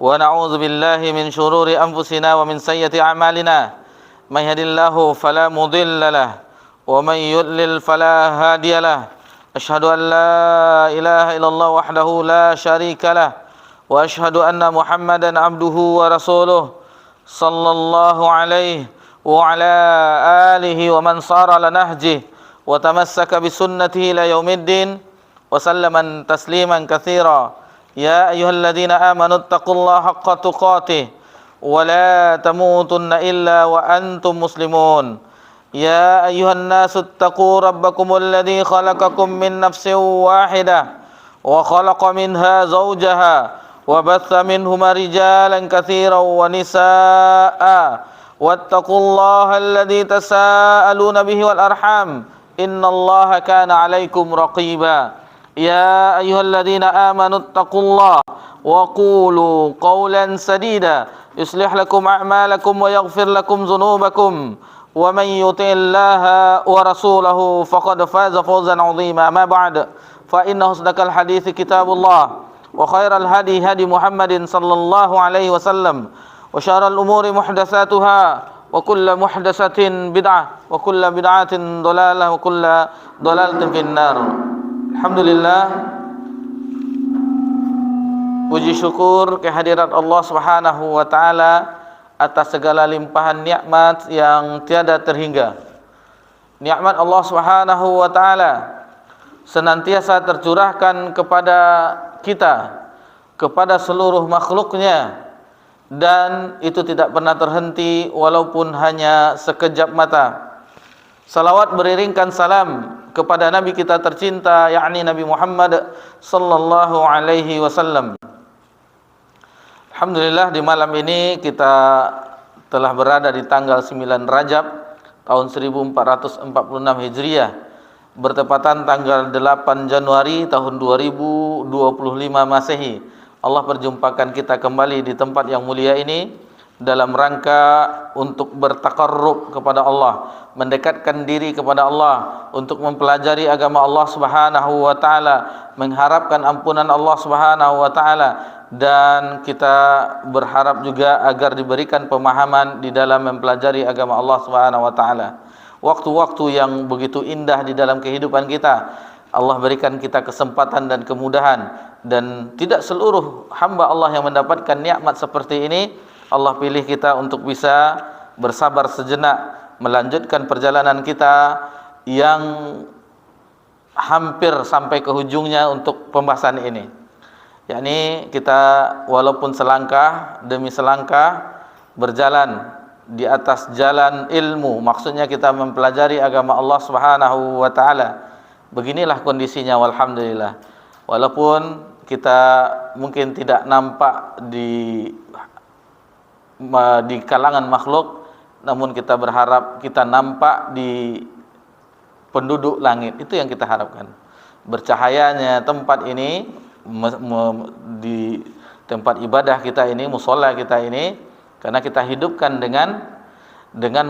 ونعوذ بالله من شرور أنفسنا ومن سيئات أعمالنا من يهد الله فلا مضل له ومن يضلل فلا هادي له أشهد أن لا إله إلا الله وحده لا شريك له وأشهد أن محمدا عبده ورسوله صلى الله عليه وعلى آله ومن صار على نهجه وتمسك بسنته إلى يوم الدين وسلم تسليما كثيرا يا أيها الذين آمنوا اتقوا الله حق تقاته ولا تموتن إلا وأنتم مسلمون يا أيها الناس اتقوا ربكم الذي خلقكم من نفس واحدة وخلق منها زوجها وبث منهما رجالا كثيرا ونساء واتقوا الله الذي تساءلون به والأرحام إن الله كان عليكم رقيبا يا أيها الذين آمنوا اتقوا الله وقولوا قولا سديدا يصلح لكم أعمالكم ويغفر لكم ذنوبكم ومن يطع الله ورسوله فقد فاز فوزا عظيما ما بعد فإن أصدق الحديث كتاب الله وخير الهدي هدي محمد صلى الله عليه وسلم وشر الأمور محدثاتها وكل محدثة بدعة وكل بدعة ضلالة وكل ضلالة في النار. Alhamdulillah, puji syukur kehadirat Allah Subhanahu wa taala atas segala limpahan nikmat yang tiada terhingga. Nikmat Allah Subhanahu wa taala senantiasa tercurahkan kepada kita, kepada seluruh makhluknya, dan itu tidak pernah terhenti walaupun hanya sekejap mata. Salawat beriringkan salam kepada Nabi kita tercinta, yakni Nabi Muhammad sallallahu alaihi wasallam. Alhamdulillah, di malam ini kita telah berada di tanggal 9 Rajab tahun 1446 Hijriah, bertepatan tanggal 8 Januari tahun 2025 Masehi. Allah perjumpakan kita kembali di tempat yang mulia ini dalam rangka untuk bertaqarrub kepada Allah, mendekatkan diri kepada Allah, untuk mempelajari agama Allah Subhanahu wa taala, mengharapkan ampunan Allah Subhanahu wa taala, dan kita berharap juga agar diberikan pemahaman di dalam mempelajari agama Allah Subhanahu wa taala. Waktu-waktu yang begitu indah di dalam kehidupan kita, Allah berikan kita kesempatan dan kemudahan, dan tidak seluruh hamba Allah yang mendapatkan nikmat seperti ini. Allah pilih kita untuk bisa bersabar sejenak, melanjutkan perjalanan kita yang hampir sampai ke hujungnya untuk pembahasan ini. Yakni kita walaupun selangkah demi selangkah berjalan di atas jalan ilmu, maksudnya kita mempelajari agama Allah Subhanahu wa taala. Beginilah kondisinya, walhamdulillah. Walaupun kita mungkin tidak nampak di kalangan makhluk, namun kita berharap kita nampak di penduduk langit. Itu yang kita harapkan. Bercahayanya tempat ini, di tempat ibadah kita ini, musola kita ini, karena kita hidupkan dengan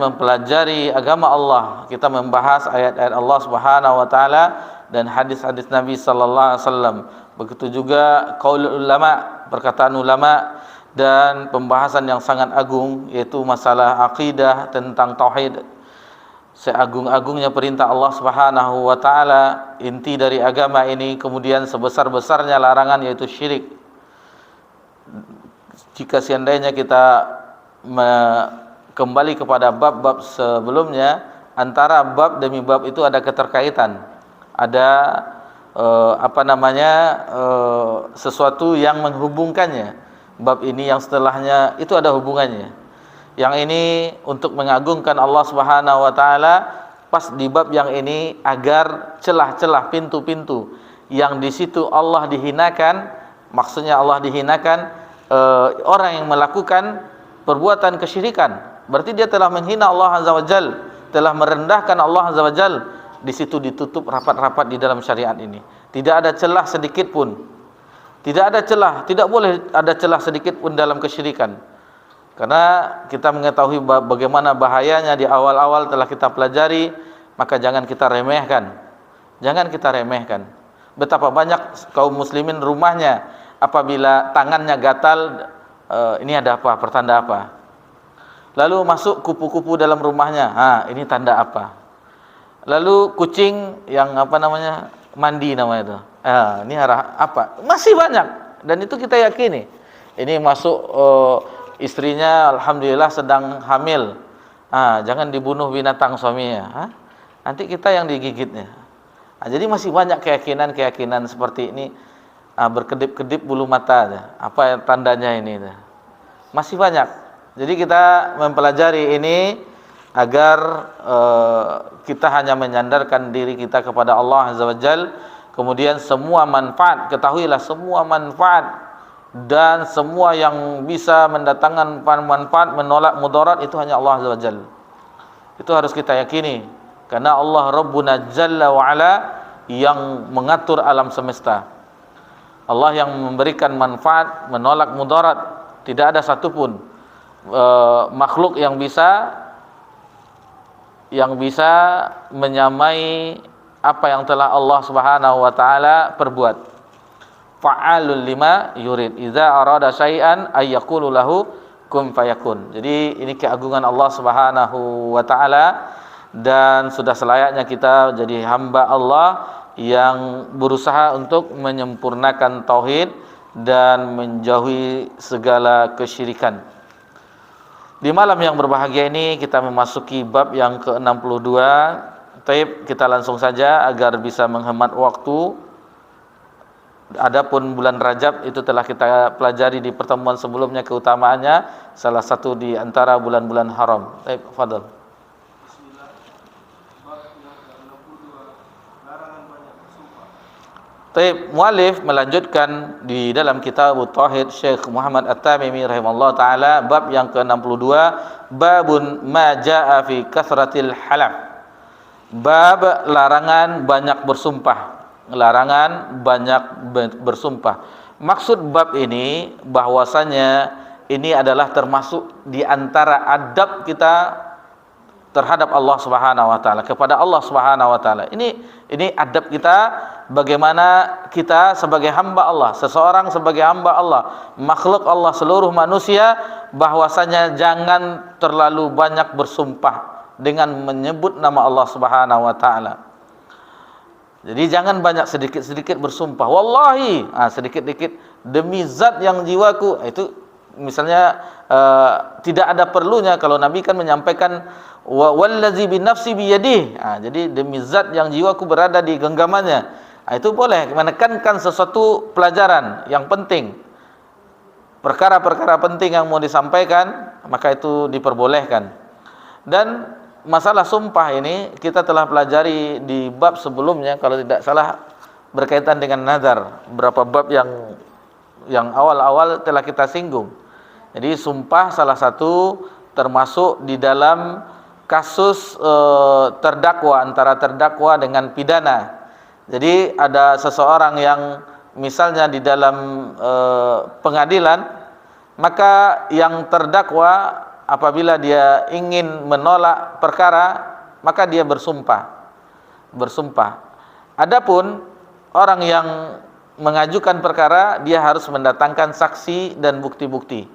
mempelajari agama Allah. Kita membahas ayat-ayat Allah Subhanahu wa taala dan hadis-hadis Nabi sallallahu alaihi wasallam. Begitu juga qaulul ulama, perkataan ulama, dan pembahasan yang sangat agung, yaitu masalah akidah tentang tauhid. Seagung-agungnya perintah Allah Subhanahu wa taala, inti dari agama ini, kemudian sebesar-besarnya larangan, yaitu syirik. Jika seandainya kita kembali kepada bab-bab sebelumnya, antara bab demi bab itu ada keterkaitan, ada sesuatu yang menghubungkannya. Bab ini yang setelahnya itu ada hubungannya. Yang ini untuk mengagungkan Allah Subhanahu wa taala, pas di bab yang ini agar celah-celah, pintu-pintu yang di situ Allah dihinakan, maksudnya Allah dihinakan orang yang melakukan perbuatan kesyirikan. Berarti dia telah menghina Allah Azza wa Jalla, telah merendahkan Allah Azza wa Jalla. Di situ ditutup rapat-rapat di dalam syariat ini. Tidak ada celah sedikit pun. Tidak ada celah, tidak boleh ada celah sedikit pun dalam kesyirikan. Karena kita mengetahui bagaimana bahayanya di awal-awal telah kita pelajari, maka jangan kita remehkan. Jangan kita remehkan. Betapa banyak kaum muslimin rumahnya apabila tangannya gatal ini ada apa, pertanda apa. Lalu masuk kupu-kupu dalam rumahnya, ini tanda apa. Lalu kucing yang mandi namanya itu, ini arah apa. Masih banyak, dan itu kita yakini. Ini masuk istrinya alhamdulillah sedang hamil, jangan dibunuh binatang suaminya, nanti kita yang digigitnya. Jadi masih banyak keyakinan seperti ini, berkedip-kedip bulu mata, apa tandanya ini, masih banyak. Jadi kita mempelajari ini agar kita hanya menyandarkan diri kita kepada Allah Azza wa Jalla. Kemudian semua manfaat, ketahuilah semua manfaat dan semua yang bisa mendatangkan manfaat, menolak mudarat, itu hanya Allah Azza wa Jalla. Itu harus kita yakini, karena Allah Rabbuna Jalla wa Ala yang mengatur alam semesta. Allah yang memberikan manfaat, menolak mudarat. Tidak ada satupun makhluk yang bisa menyamai apa yang telah Allah Subhanahu wa taala perbuat. Fa'alul lima yurid. Idza arada syai'an ay yaqulu lahu kun fayakun. Jadi ini keagungan Allah Subhanahu wa taala, dan sudah selayaknya kita jadi hamba Allah yang berusaha untuk menyempurnakan tauhid dan menjauhi segala kesyirikan. Di malam yang berbahagia ini kita memasuki bab yang ke-62. Taib, kita langsung saja agar bisa menghemat waktu. Adapun bulan Rajab itu telah kita pelajari di pertemuan sebelumnya keutamaannya, salah satu di antara bulan-bulan haram. Taib, fadhal. Taib, muallif melanjutkan di dalam kitab Tauhid Syekh Muhammad At-Tamimi rahimahullah taala, bab yang ke-62, babun ma jaa fi kathratil halaf. Bab larangan banyak bersumpah. Larangan banyak bersumpah. Maksud bab ini bahwasanya ini adalah termasuk di antara adab kita terhadap Allah Subhanahu wa taala, kepada Allah Subhanahu wa taala. Ini adab kita, bagaimana kita sebagai hamba Allah, seseorang sebagai hamba Allah, makhluk Allah, seluruh manusia, bahwasanya jangan terlalu banyak bersumpah dengan menyebut nama Allah Subhanahu wa taala. Jadi jangan banyak, sedikit-sedikit bersumpah. Wallahi, sedikit-sedikit, demi zat yang jiwaku. Itu misalnya tidak ada perlunya. Kalau Nabi kan menyampaikan wallazi bi nafsi bi yadihi, jadi demi zat yang jiwaku berada di genggamannya. Itu boleh menekankan sesuatu pelajaran yang penting, perkara-perkara penting yang mau disampaikan, maka itu diperbolehkan. Dan masalah sumpah ini kita telah pelajari di bab sebelumnya, kalau tidak salah berkaitan dengan nazar. Beberapa bab yang awal-awal telah kita singgung. Jadi sumpah salah satu termasuk di dalam kasus terdakwa, antara terdakwa dengan pidana. Jadi ada seseorang yang misalnya di dalam pengadilan, maka yang terdakwa apabila dia ingin menolak perkara, maka dia bersumpah. Adapun orang yang mengajukan perkara, dia harus mendatangkan saksi dan bukti-bukti.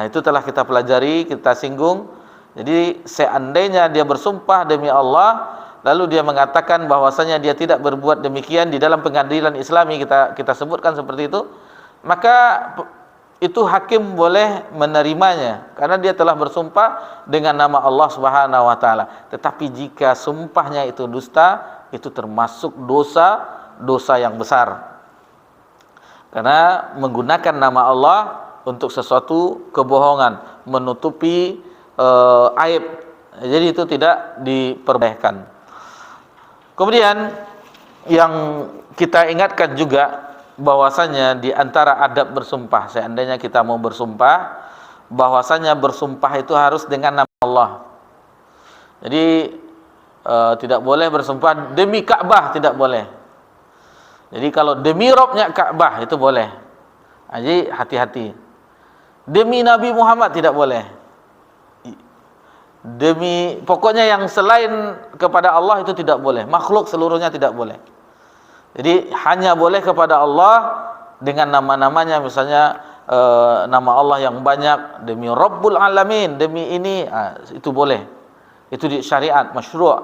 Itu telah kita pelajari, kita singgung. Jadi seandainya dia bersumpah demi Allah, lalu dia mengatakan bahwasanya dia tidak berbuat demikian di dalam pengadilan Islami, kita sebutkan seperti itu, maka itu hakim boleh menerimanya karena dia telah bersumpah dengan nama Allah Subhanahu wa taala. Tetapi jika sumpahnya itu dusta, itu termasuk dosa yang besar. Karena menggunakan nama Allah untuk sesuatu kebohongan, menutupi aib. Jadi itu tidak diperbolehkan. Kemudian yang kita ingatkan juga bahwasanya di antara adab bersumpah, seandainya kita mau bersumpah, bahwasanya bersumpah itu harus dengan nama Allah. Jadi tidak boleh bersumpah demi Ka'bah, tidak boleh. Jadi kalau demi Robnya Ka'bah itu boleh. Jadi hati-hati. Demi Nabi Muhammad tidak boleh. Demi pokoknya yang selain kepada Allah itu tidak boleh. Makhluk seluruhnya tidak boleh. Jadi hanya boleh kepada Allah dengan nama-namanya, misalnya nama Allah yang banyak, demi Rabbul Alamin, demi ini, itu boleh. Itu di syariat masyru'.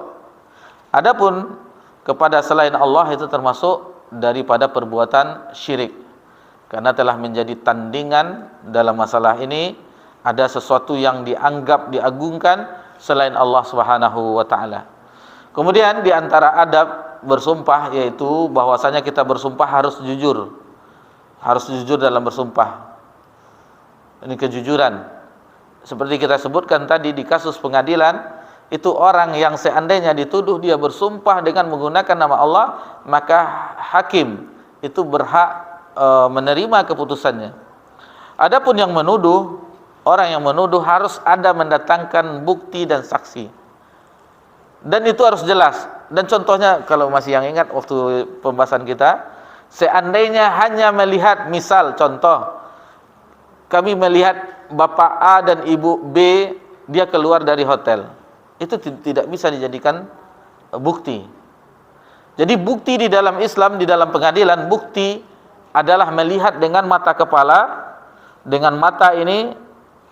Adapun kepada selain Allah itu termasuk daripada perbuatan syirik. Karena telah menjadi tandingan dalam masalah ini, ada sesuatu yang dianggap diagungkan selain Allah Subhanahu wa taala. Kemudian di antara adab bersumpah yaitu bahwasanya kita bersumpah harus jujur. Harus jujur dalam bersumpah. Ini kejujuran. Seperti kita sebutkan tadi di kasus pengadilan, itu orang yang seandainya dituduh dia bersumpah dengan menggunakan nama Allah, maka hakim itu berhak menerima keputusannya. Adapun yang menuduh, orang yang menuduh harus ada mendatangkan bukti dan saksi. Dan itu harus jelas. Dan contohnya kalau masih yang ingat waktu pembahasan kita, seandainya hanya melihat, misal contoh, kami melihat Bapak A dan Ibu B, dia keluar dari hotel. Itu tidak bisa dijadikan bukti. Jadi bukti di dalam Islam, di dalam pengadilan, bukti adalah melihat dengan mata kepala, dengan mata ini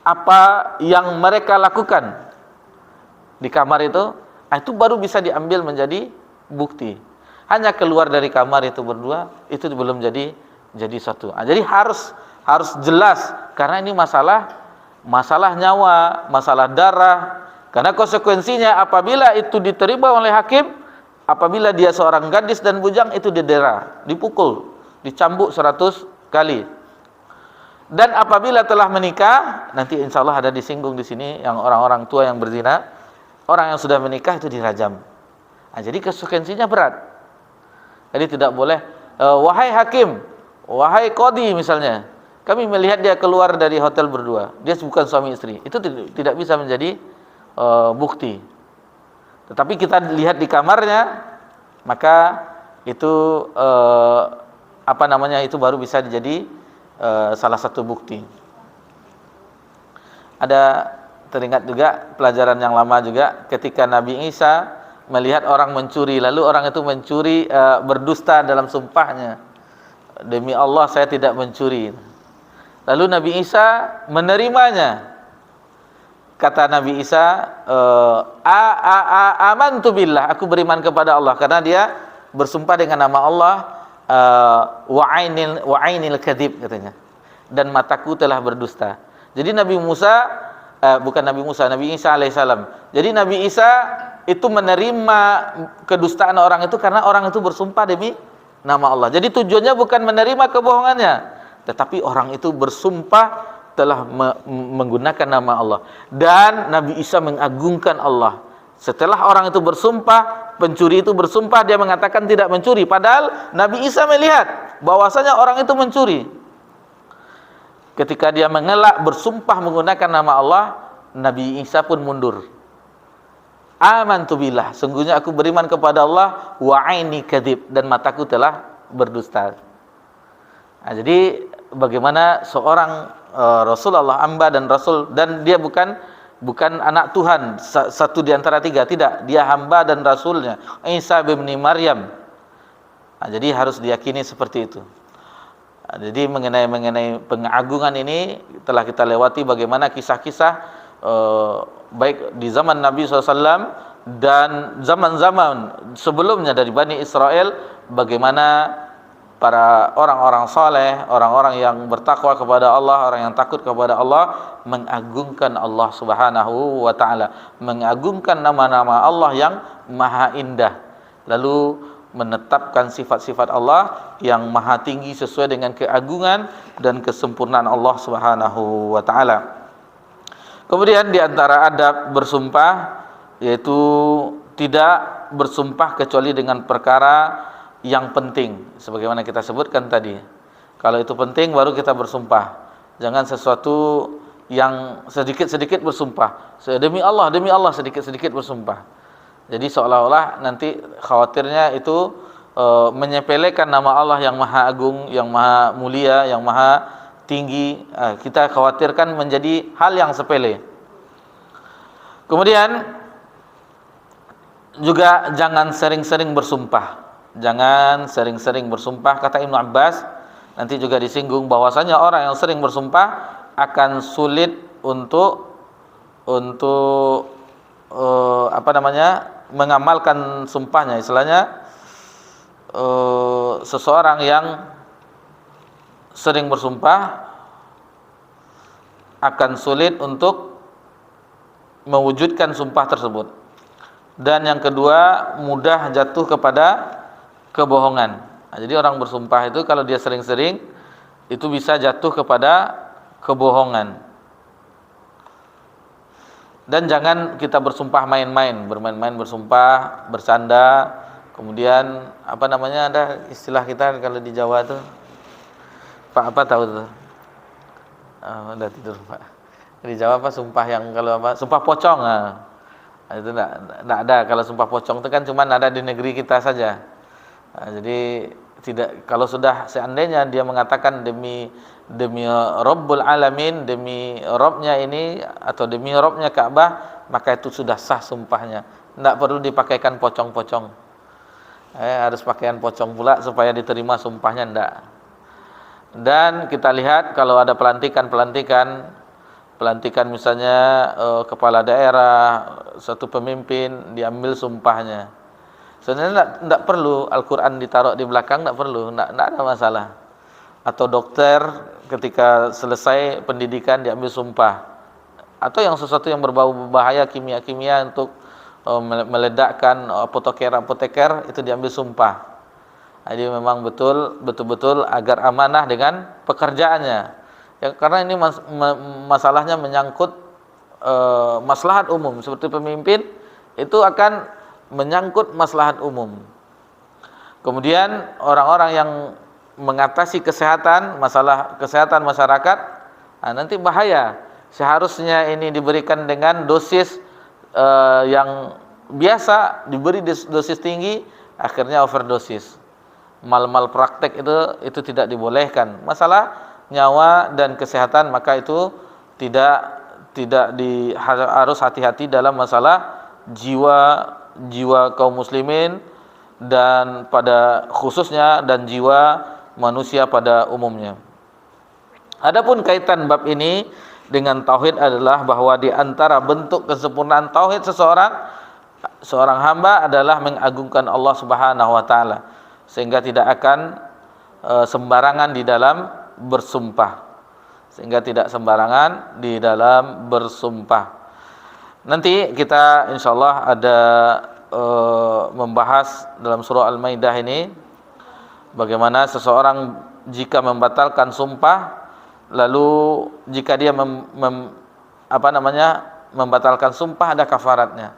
apa yang mereka lakukan di kamar itu baru bisa diambil menjadi bukti. Hanya keluar dari kamar itu berdua, itu belum jadi satu. Jadi harus jelas, karena ini masalah nyawa, masalah darah. Karena konsekuensinya apabila itu diterima oleh hakim, apabila dia seorang gadis dan bujang, itu didera, dipukul, dicambuk 100 kali. Dan apabila telah menikah, nanti insya Allah ada disinggung di sini yang orang-orang tua yang berzina, orang yang sudah menikah itu dirajam. Jadi konsekuensinya berat. Jadi tidak boleh, wahai hakim, wahai qadhi misalnya, kami melihat dia keluar dari hotel berdua, dia bukan suami istri, itu tidak bisa menjadi bukti. Tetapi kita lihat di kamarnya, maka itu itu baru bisa jadi salah satu bukti. Ada teringat juga pelajaran yang lama juga ketika Nabi Isa melihat orang mencuri, lalu orang itu mencuri berdusta dalam sumpahnya, demi Allah saya tidak mencuri. Lalu Nabi Isa menerimanya. Kata Nabi Isa, amantu billah, aku beriman kepada Allah, karena dia bersumpah dengan nama Allah, wa ainil kadzib katanya, dan mataku telah berdusta. Jadi Nabi Isa alaihissalam. Jadi Nabi Isa itu menerima kedustaan orang itu karena orang itu bersumpah demi nama Allah. Jadi tujuannya bukan menerima kebohongannya, tetapi orang itu bersumpah telah menggunakan nama Allah. Dan Nabi Isa mengagungkan Allah. Setelah orang itu bersumpah, pencuri itu bersumpah, dia mengatakan tidak mencuri, padahal Nabi Isa melihat bahwasanya orang itu mencuri. Ketika dia mengelak bersumpah menggunakan nama Allah, Nabi Isa pun mundur. Amantu billah, sungguhnya aku beriman kepada Allah, wa aini kadzib, dan mataku telah berdusta. Jadi bagaimana seorang Rasulullah, hamba dan Rasul, dan dia bukan anak Tuhan satu di antara tiga, tidak, dia hamba dan Rasulnya, Isa bin Maryam. Jadi harus diyakini seperti itu. Jadi mengenai pengagungan ini telah kita lewati bagaimana kisah-kisah baik di zaman Nabi SAW dan zaman-zaman sebelumnya dari Bani Israel, bagaimana para orang-orang saleh, orang-orang yang bertakwa kepada Allah, orang yang takut kepada Allah, mengagungkan Allah Subhanahu wa taala, mengagungkan nama-nama Allah yang maha indah, lalu menetapkan sifat-sifat Allah yang maha tinggi sesuai dengan keagungan dan kesempurnaan Allah Subhanahu wa taala. Kemudian di antara adab bersumpah yaitu tidak bersumpah kecuali dengan perkara yang penting, sebagaimana kita sebutkan tadi. Kalau itu penting baru kita bersumpah. Jangan sesuatu yang sedikit-sedikit bersumpah. Demi Allah sedikit-sedikit bersumpah. Jadi seolah-olah nanti khawatirnya itu menyepelekan nama Allah yang maha agung, yang maha mulia, yang maha tinggi. Kita khawatirkan menjadi hal yang sepele. Kemudian juga jangan sering-sering bersumpah. Jangan sering-sering bersumpah. Kata Ibnu Abbas, Nanti juga disinggung bahwasanya orang yang sering bersumpah akan sulit untuk mengamalkan sumpahnya. Istilahnya seseorang yang sering bersumpah akan sulit untuk mewujudkan sumpah tersebut. Dan yang kedua, mudah jatuh kepada kebohongan. Nah, jadi orang bersumpah itu kalau dia sering-sering itu bisa jatuh kepada kebohongan. Dan jangan kita bersumpah main-main, bermain-main bersumpah, bercanda. Kemudian ada istilah kita kalau di Jawa tuh, Pak apa tahu tuh? Udah tidur Pak. Di Jawa sumpah yang sumpah pocong. Itu enggak ada. Kalau sumpah pocong itu kan cuma ada di negeri kita saja. Jadi tidak, kalau sudah seandainya dia mengatakan demi Rabbul Alamin, demi Robnya ini atau demi Robnya Ka'bah, maka itu sudah sah sumpahnya. Tidak perlu dipakaikan pocong-pocong. Harus pakaian pocong pula supaya diterima sumpahnya, enggak. Dan kita lihat kalau ada pelantikan misalnya kepala daerah, satu pemimpin diambil sumpahnya. Sebenarnya tidak perlu Al-Quran ditaruh di belakang, tidak perlu, tidak ada masalah. Atau dokter ketika selesai pendidikan diambil sumpah. Atau yang sesuatu yang berbau bahaya kimia-kimia untuk meledakkan apoteker itu diambil sumpah. Jadi memang betul-betul agar amanah dengan pekerjaannya. Ya, karena ini masalahnya menyangkut maslahat umum. Seperti pemimpin itu akan menyangkut maslahat umum. Kemudian orang-orang yang mengatasi masalah kesehatan masyarakat, nanti bahaya. Seharusnya ini diberikan dengan dosis yang biasa, diberi dosis tinggi, akhirnya overdosis. Mal praktek itu tidak dibolehkan. Masalah nyawa dan kesehatan, maka itu harus hati-hati dalam masalah jiwa kaum muslimin dan pada khususnya dan jiwa manusia pada umumnya. Adapun kaitan bab ini dengan tauhid adalah bahwa di antara bentuk kesempurnaan tauhid seorang hamba adalah mengagungkan Allah Subhanahu wa taala, sehingga tidak akan sembarangan di dalam bersumpah. Nanti kita insyaallah ada membahas dalam surah Al-Maidah ini bagaimana seseorang jika membatalkan sumpah, lalu jika dia membatalkan sumpah ada kafaratnya.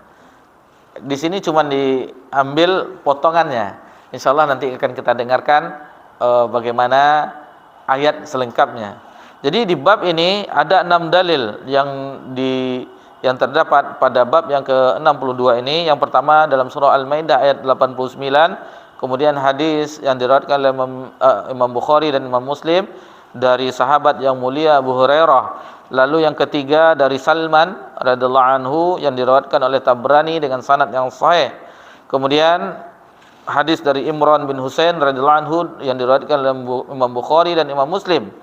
Di sini cuma diambil potongannya. Insyaallah nanti akan kita dengarkan bagaimana ayat selengkapnya. Jadi di bab ini ada 6 dalil yang terdapat pada bab yang ke-62 ini. Yang pertama dalam surah Al-Maidah ayat 89, kemudian hadis yang diriwayatkan oleh Imam Bukhari dan Imam Muslim dari sahabat yang mulia Abu Hurairah. Lalu yang ketiga dari Salman radhiyallahu anhu yang diriwayatkan oleh Tabrani dengan sanad yang sahih. Kemudian hadis dari Imran bin Husain radhiyallahu anhu yang diriwayatkan oleh Imam Bukhari dan Imam Muslim.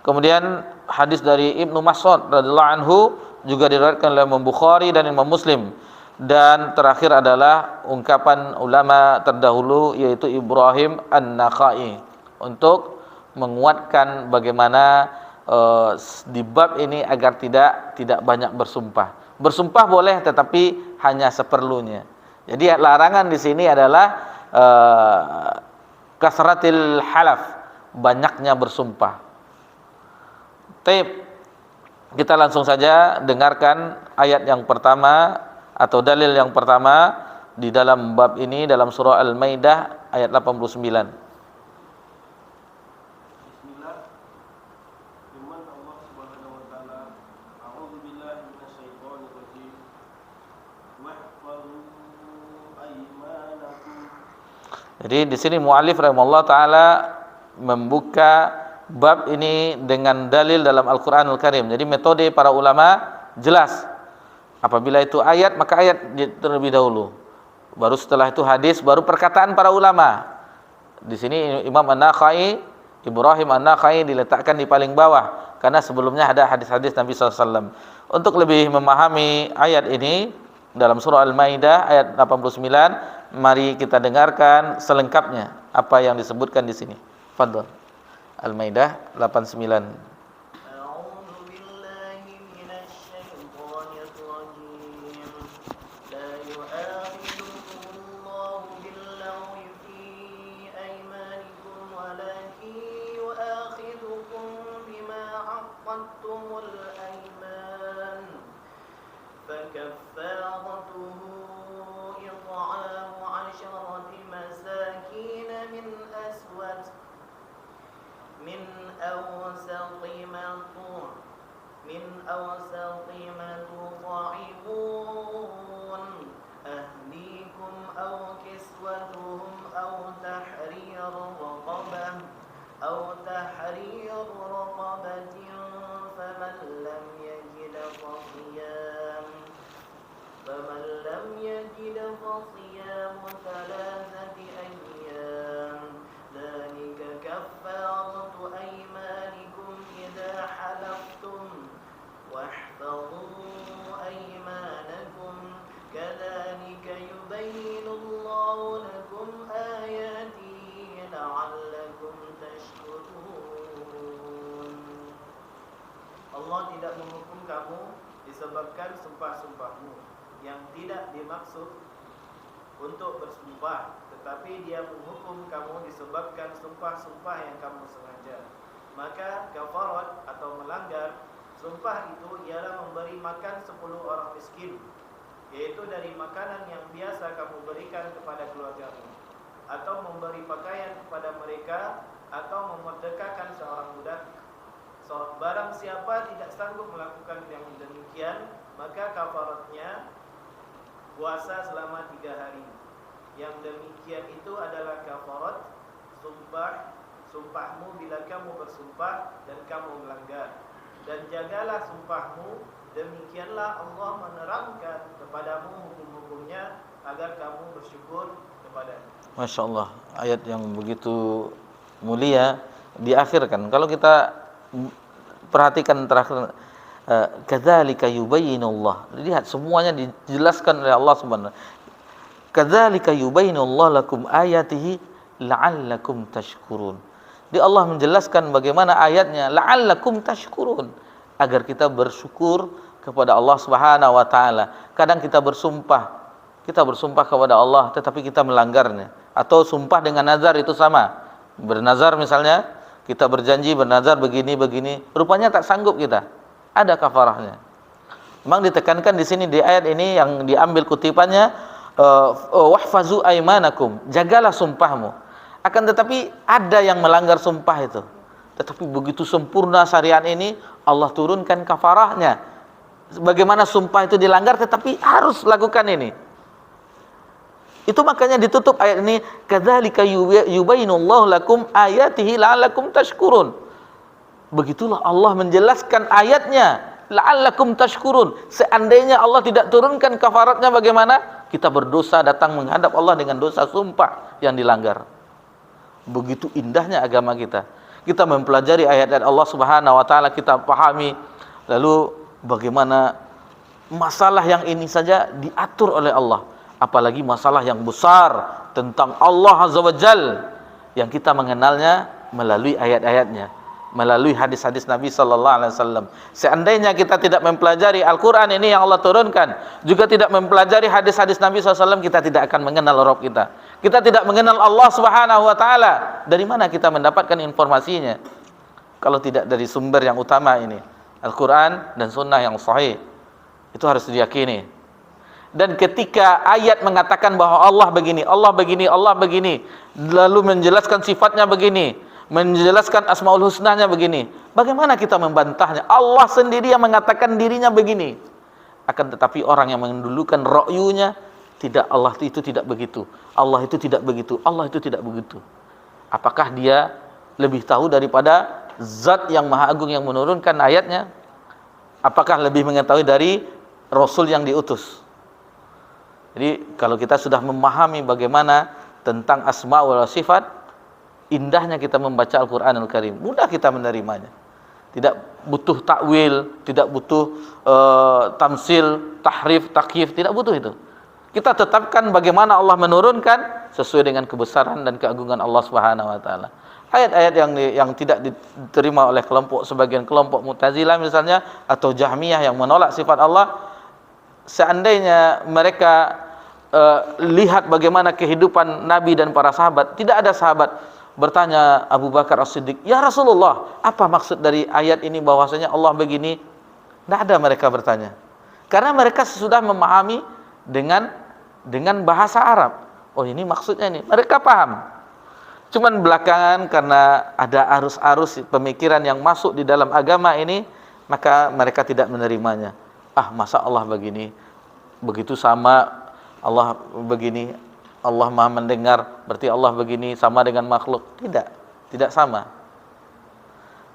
Kemudian hadis dari Ibnu Mas'ud radhiyallahu anhu juga diriwayatkan oleh Imam Bukhari dan Imam Muslim. Dan terakhir adalah ungkapan ulama terdahulu yaitu Ibrahim An-Nakhai untuk menguatkan bagaimana di bab ini agar tidak banyak bersumpah. Bersumpah boleh tetapi hanya seperlunya. Jadi larangan di sini adalah kasratil halaf, banyaknya bersumpah. Kita langsung saja dengarkan ayat yang pertama atau dalil yang pertama di dalam bab ini dalam surah Al-Maidah ayat 89. Jadi di sini muallif rahimahullah taala membuka bab ini dengan dalil dalam Al-Qur'anul Karim. Jadi metode para ulama jelas. Apabila itu ayat, maka ayat terlebih dahulu. Baru setelah itu hadis, baru perkataan para ulama. Di sini Imam An-Nakhai Ibrahim An-Nakha'i diletakkan di paling bawah karena sebelumnya ada hadis-hadis Nabi SAW. Untuk lebih memahami ayat ini dalam surah Al-Maidah ayat 89, mari kita dengarkan selengkapnya apa yang disebutkan di sini. Fadhal. Al-Maidah 89. فكفارته إطعام 10 مساكين من أوسط ما تطعمون أهليكم أو كسوتهم أو تحرير رقبة فمن لم يجد فصيام 3 أيام ذلك كفارة أيمانكم إذا حلفتم واحفظوا أيمانكم كذلك يبين الله لكم آياته لعلكم تشكرون. Allah tidak menghukum kamu disebabkan sumpah-sumpahmu yang tidak dimaksud untuk bersumpah, tetapi Dia menghukum kamu disebabkan sumpah-sumpah yang kamu sengaja. Maka kafarat atau melanggar sumpah itu ialah memberi makan 10 orang miskin, yaitu dari makanan yang biasa kamu berikan kepada keluargamu, atau memberi pakaian kepada mereka, atau memerdekakan seorang budak. Barang siapa tidak sanggup melakukan yang demikian, maka kafaratnya puasa selama 3 hari. Yang demikian itu adalah kafarat sumpahmu bila kamu bersumpah dan kamu melanggar. Dan jagalah sumpahmu, demikianlah Allah menerangkan kepadamu hukum-hukumnya agar kamu bersyukur kepadanya. Masya Allah, ayat yang begitu mulia diakhirkan. Kalau kita perhatikan terakhir, kadzalika yubayyinullah. Lihat semuanya dijelaskan oleh Allah Subhanahu. Kadzalika yubayyinullah lakum ayatihi la'allakum tashkurun. Di Allah menjelaskan bagaimana ayatnya la'allakum tashkurun, agar kita bersyukur kepada Allah Subhanahu wa taala. Kadang kita bersumpah kepada Allah tetapi kita melanggarnya, atau sumpah dengan nazar itu sama. Bernazar misalnya, kita berjanji bernazar begini, rupanya tak sanggup kita. Ada kafarahnya. Memang ditekankan di sini di ayat ini yang diambil kutipannya, wahfazu aimanakum, jagalah sumpahmu. Akan tetapi ada yang melanggar sumpah itu. Tetapi begitu sempurna syariat ini, Allah turunkan kafarahnya. Bagaimana sumpah itu dilanggar tetapi harus lakukan ini. Itu makanya ditutup ayat ini, kadzalika yubayyinullahu lakum ayatihi la'allakum tashkurun. Begitulah Allah menjelaskan ayatnya, la'allakum tashkurun. Seandainya Allah tidak turunkan kafaratnya, bagaimana? Kita berdosa datang menghadap Allah dengan dosa sumpah yang dilanggar. Begitu indahnya agama kita. Kita mempelajari ayat-ayat Allah Subhanahu wa taala, kita pahami, lalu bagaimana masalah yang ini saja diatur oleh Allah. Apalagi masalah yang besar tentang Allah Azza wa Jal, yang kita mengenalnya melalui ayat-ayatnya, melalui hadis-hadis Nabi sallallahu alaihi wasallam. Seandainya kita tidak mempelajari Al-Qur'an ini yang Allah turunkan, juga tidak mempelajari hadis-hadis Nabi sallallahu alaihi wasallam, kita tidak akan mengenal Rabb kita. Kita tidak mengenal Allah Subhanahu wa taala. Dari mana kita mendapatkan informasinya? Kalau tidak dari sumber yang utama ini, Al-Qur'an dan sunnah yang sahih. Itu harus diyakini. Dan ketika ayat mengatakan bahwa Allah begini, lalu menjelaskan sifatnya begini, menjelaskan asmaul husnanya begini, bagaimana kita membantahnya? Allah sendiri yang mengatakan dirinya begini. Akan tetapi orang yang mendulukan ra'yunya, tidak, Allah itu tidak begitu, Allah itu tidak begitu, Allah itu tidak begitu. Apakah dia lebih tahu daripada zat yang maha agung yang menurunkan ayatnya? Apakah lebih mengetahui dari Rasul yang diutus? Jadi kalau kita sudah memahami bagaimana tentang asma wa sifat, indahnya kita membaca Al-Qur'anul Karim, mudah kita menerimanya. Tidak butuh takwil, tidak butuh tamsil, tahrif, takyif, tidak butuh itu. Kita tetapkan bagaimana Allah menurunkan sesuai dengan kebesaran dan keagungan Allah Subhanahu wa taala. Ayat-ayat yang tidak diterima oleh sebagian kelompok Mu'tazilah misalnya, atau Jahmiyah yang menolak sifat Allah, seandainya mereka lihat bagaimana kehidupan Nabi dan para sahabat, tidak ada sahabat bertanya Abu Bakar As-Siddiq, "Ya Rasulullah, apa maksud dari ayat ini bahwasanya Allah begini?" Tidak ada mereka bertanya. Karena mereka sudah memahami dengan bahasa Arab. Oh, ini maksudnya ini. Mereka paham. Cuman belakangan karena ada arus-arus pemikiran yang masuk di dalam agama ini, maka mereka tidak menerimanya. Ah, masa Allah begini? Begitu sama Allah begini, Allah Maha mendengar, berarti Allah begini sama dengan makhluk. Tidak sama.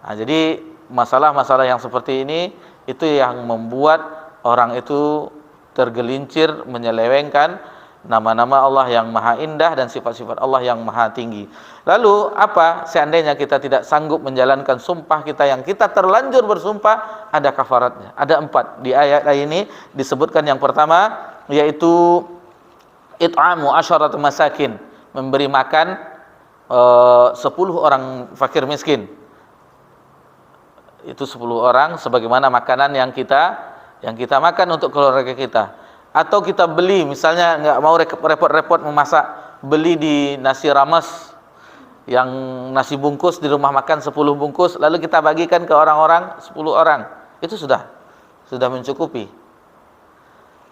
Nah, jadi masalah-masalah yang seperti ini itu yang membuat orang itu tergelincir menyelewengkan nama-nama Allah yang maha indah dan sifat-sifat Allah yang maha tinggi. Lalu apa seandainya kita tidak sanggup menjalankan sumpah kita yang kita terlanjur bersumpah? Ada kafaratnya, ada 4. Di ayat ini disebutkan yang pertama, yaitu it'amu asyarat masakin, memberi makan 10 orang fakir miskin. Itu 10 orang sebagaimana makanan yang kita makan untuk keluarga kita. Atau kita beli, misalnya nggak mau repot-repot memasak, beli di nasi rames yang nasi bungkus, di rumah makan 10 bungkus, lalu kita bagikan ke orang-orang 10 orang. Itu sudah mencukupi.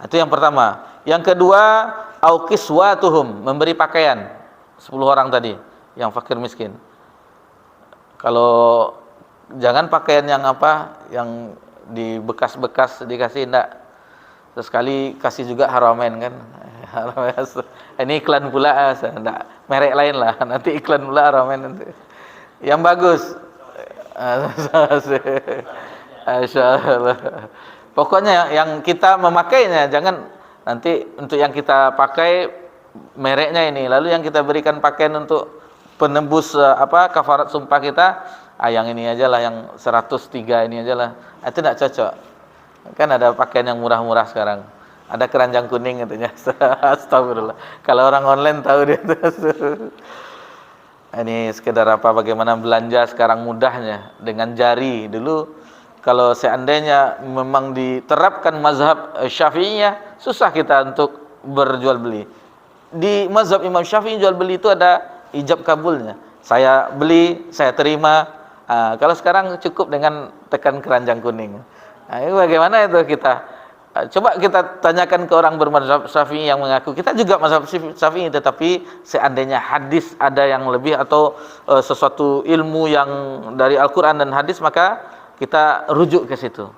Itu yang pertama. Yang kedua, au kiswatuhum, memberi pakaian 10 orang tadi yang fakir miskin. Kalau jangan pakaian yang yang di bekas-bekas dikasih, enggak. Sekali kasih juga Haramain kan. Ini iklan pula, enggak, merek lain lah. Nanti iklan pula Haramain nanti. Yang bagus. Masyaallah. Pokoknya yang kita memakainya, jangan nanti untuk yang kita pakai mereknya ini, lalu yang kita berikan pakaian untuk penembus kafarat sumpah kita, yang ini aja lah, yang 103 ini aja lah. Itu tidak cocok. Kan ada pakaian yang murah-murah sekarang. Ada keranjang kuning katanya. Astagfirullah. Kalau orang online tahu dia. Ini sekedar bagaimana belanja sekarang mudahnya dengan jari. Dulu kalau seandainya memang diterapkan mazhab Syafi'iyah, susah kita untuk berjual beli. Di mazhab Imam Syafi'i jual beli itu ada ijab kabulnya. Saya beli, saya terima. Kalau sekarang cukup dengan tekan keranjang kuning. Ini bagaimana itu kita? Coba kita tanyakan ke orang bermazhab Syafi'i yang mengaku kita juga mazhab Syafi'i, tetapi seandainya hadis ada yang lebih atau sesuatu ilmu yang dari Al-Qur'an dan hadis, maka kita rujuk ke situ.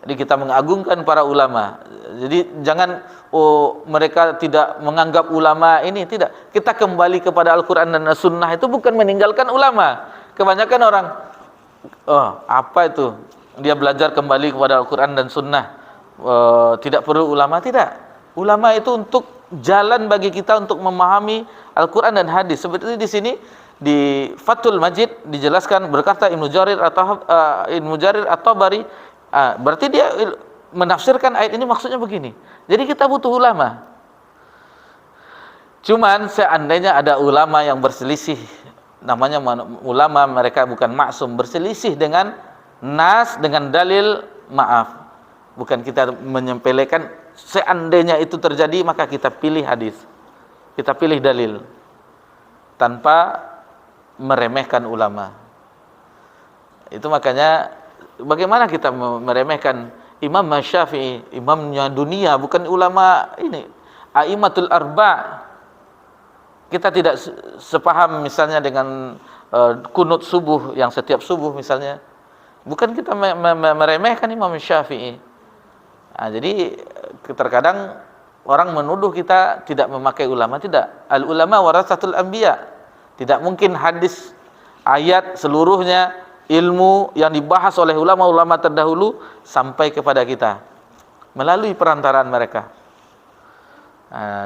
Jadi kita mengagungkan para ulama. Jadi jangan mereka tidak menganggap ulama ini, tidak. Kita kembali kepada Al-Qur'an dan As-Sunnah, itu bukan meninggalkan ulama. Kebanyakan orang apa itu? Dia belajar kembali kepada Al-Quran dan Sunnah, tidak perlu ulama. Tidak, ulama itu untuk jalan bagi kita untuk memahami Al-Quran dan hadis. Seperti di sini di Fathul Majid dijelaskan, berkata Ibnu Jarir At-Tabari, berarti dia menafsirkan ayat ini maksudnya begini. Jadi kita butuh ulama. Cuman seandainya ada ulama yang berselisih, namanya ulama, mereka bukan maksum, berselisih dengan nas, dengan dalil, maaf, bukan kita menyempelekan. Seandainya itu terjadi, maka kita pilih hadis, kita pilih dalil, tanpa meremehkan ulama. Itu makanya bagaimana kita meremehkan Imam Syafi'i, imamnya dunia, bukan ulama ini, a'immatul arba'. Kita tidak sepaham misalnya dengan kunut subuh yang setiap subuh misalnya. Bukan kita meremehkan Imam Syafi'i. Jadi terkadang orang menuduh kita tidak memakai ulama. Tidak. Al-ulama warasatul anbiya. Tidak mungkin hadis, ayat seluruhnya, ilmu yang dibahas oleh ulama-ulama terdahulu sampai kepada kita melalui perantaraan mereka.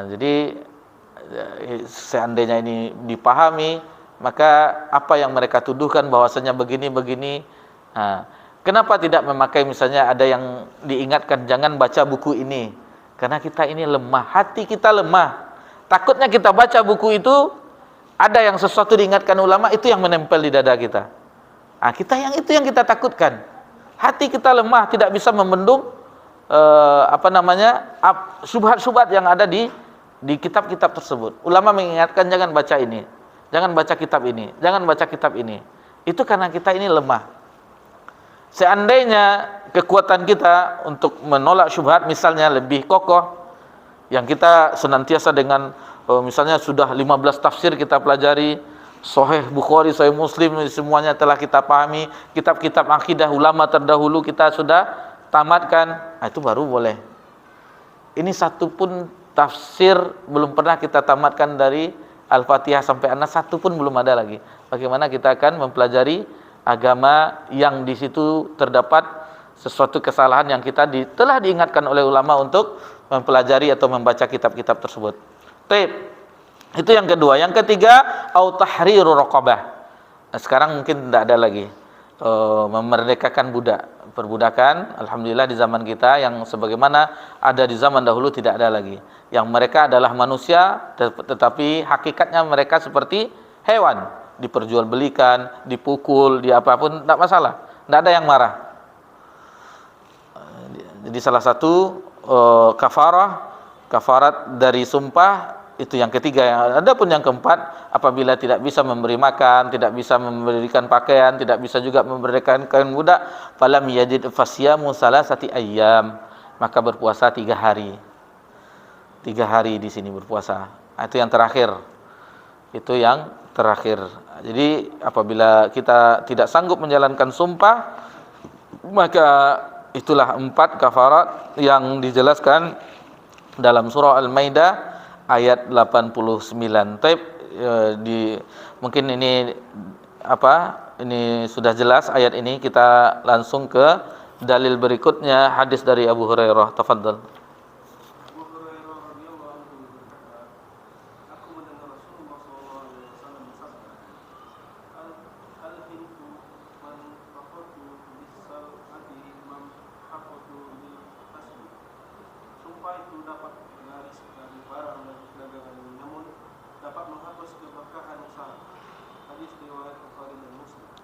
Jadi seandainya ini dipahami, maka apa yang mereka tuduhkan bahwasanya begini-begini, kenapa tidak memakai, misalnya ada yang diingatkan jangan baca buku ini, karena kita ini lemah, hati kita lemah. Takutnya kita baca buku itu, ada yang sesuatu diingatkan ulama, itu yang menempel di dada kita. Itu yang kita takutkan. Hati kita lemah, tidak bisa membendung syubhat-syubhat yang ada di kitab-kitab tersebut. Ulama mengingatkan jangan baca ini, jangan baca kitab ini, jangan baca kitab ini. Itu karena kita ini lemah. Seandainya kekuatan kita untuk menolak syubhat misalnya lebih kokoh, yang kita senantiasa dengan misalnya sudah 15 tafsir kita pelajari, Sahih Bukhari, Sahih Muslim, semuanya telah kita pahami, kitab-kitab akidah ulama terdahulu kita sudah tamatkan, itu baru boleh. Ini satu pun tafsir belum pernah kita tamatkan, dari Al-Fatihah sampai An-Nas satu pun belum ada lagi. Bagaimana kita akan mempelajari agama yang di situ terdapat sesuatu kesalahan yang kita telah diingatkan oleh ulama untuk mempelajari atau membaca kitab-kitab tersebut. Itu yang kedua. Yang ketiga, au tahriru raqabah. Sekarang mungkin tidak ada lagi memerdekakan budak. Perbudakan, alhamdulillah di zaman kita yang sebagaimana ada di zaman dahulu tidak ada lagi. Yang mereka adalah manusia, tetapi hakikatnya mereka seperti hewan, diperjualbelikan, dipukul, di apapun tidak masalah, tidak ada yang marah. Jadi salah satu kafarat dari sumpah itu yang ketiga. Adapun yang keempat, apabila tidak bisa memberi makan, tidak bisa memberikan pakaian, tidak bisa juga memberikan kain budak, falam yajid fasyamu salasati ayyam, maka berpuasa 3 hari. 3 hari di sini berpuasa. Itu yang terakhir. Itu yang terakhir. Jadi apabila kita tidak sanggup menjalankan sumpah, maka itulah 4 kafarat yang dijelaskan dalam surah Al-Maidah ayat 89. Mungkin ini ini sudah jelas ayat ini, kita langsung ke dalil berikutnya, hadis dari Abu Hurairah. Tafadhal.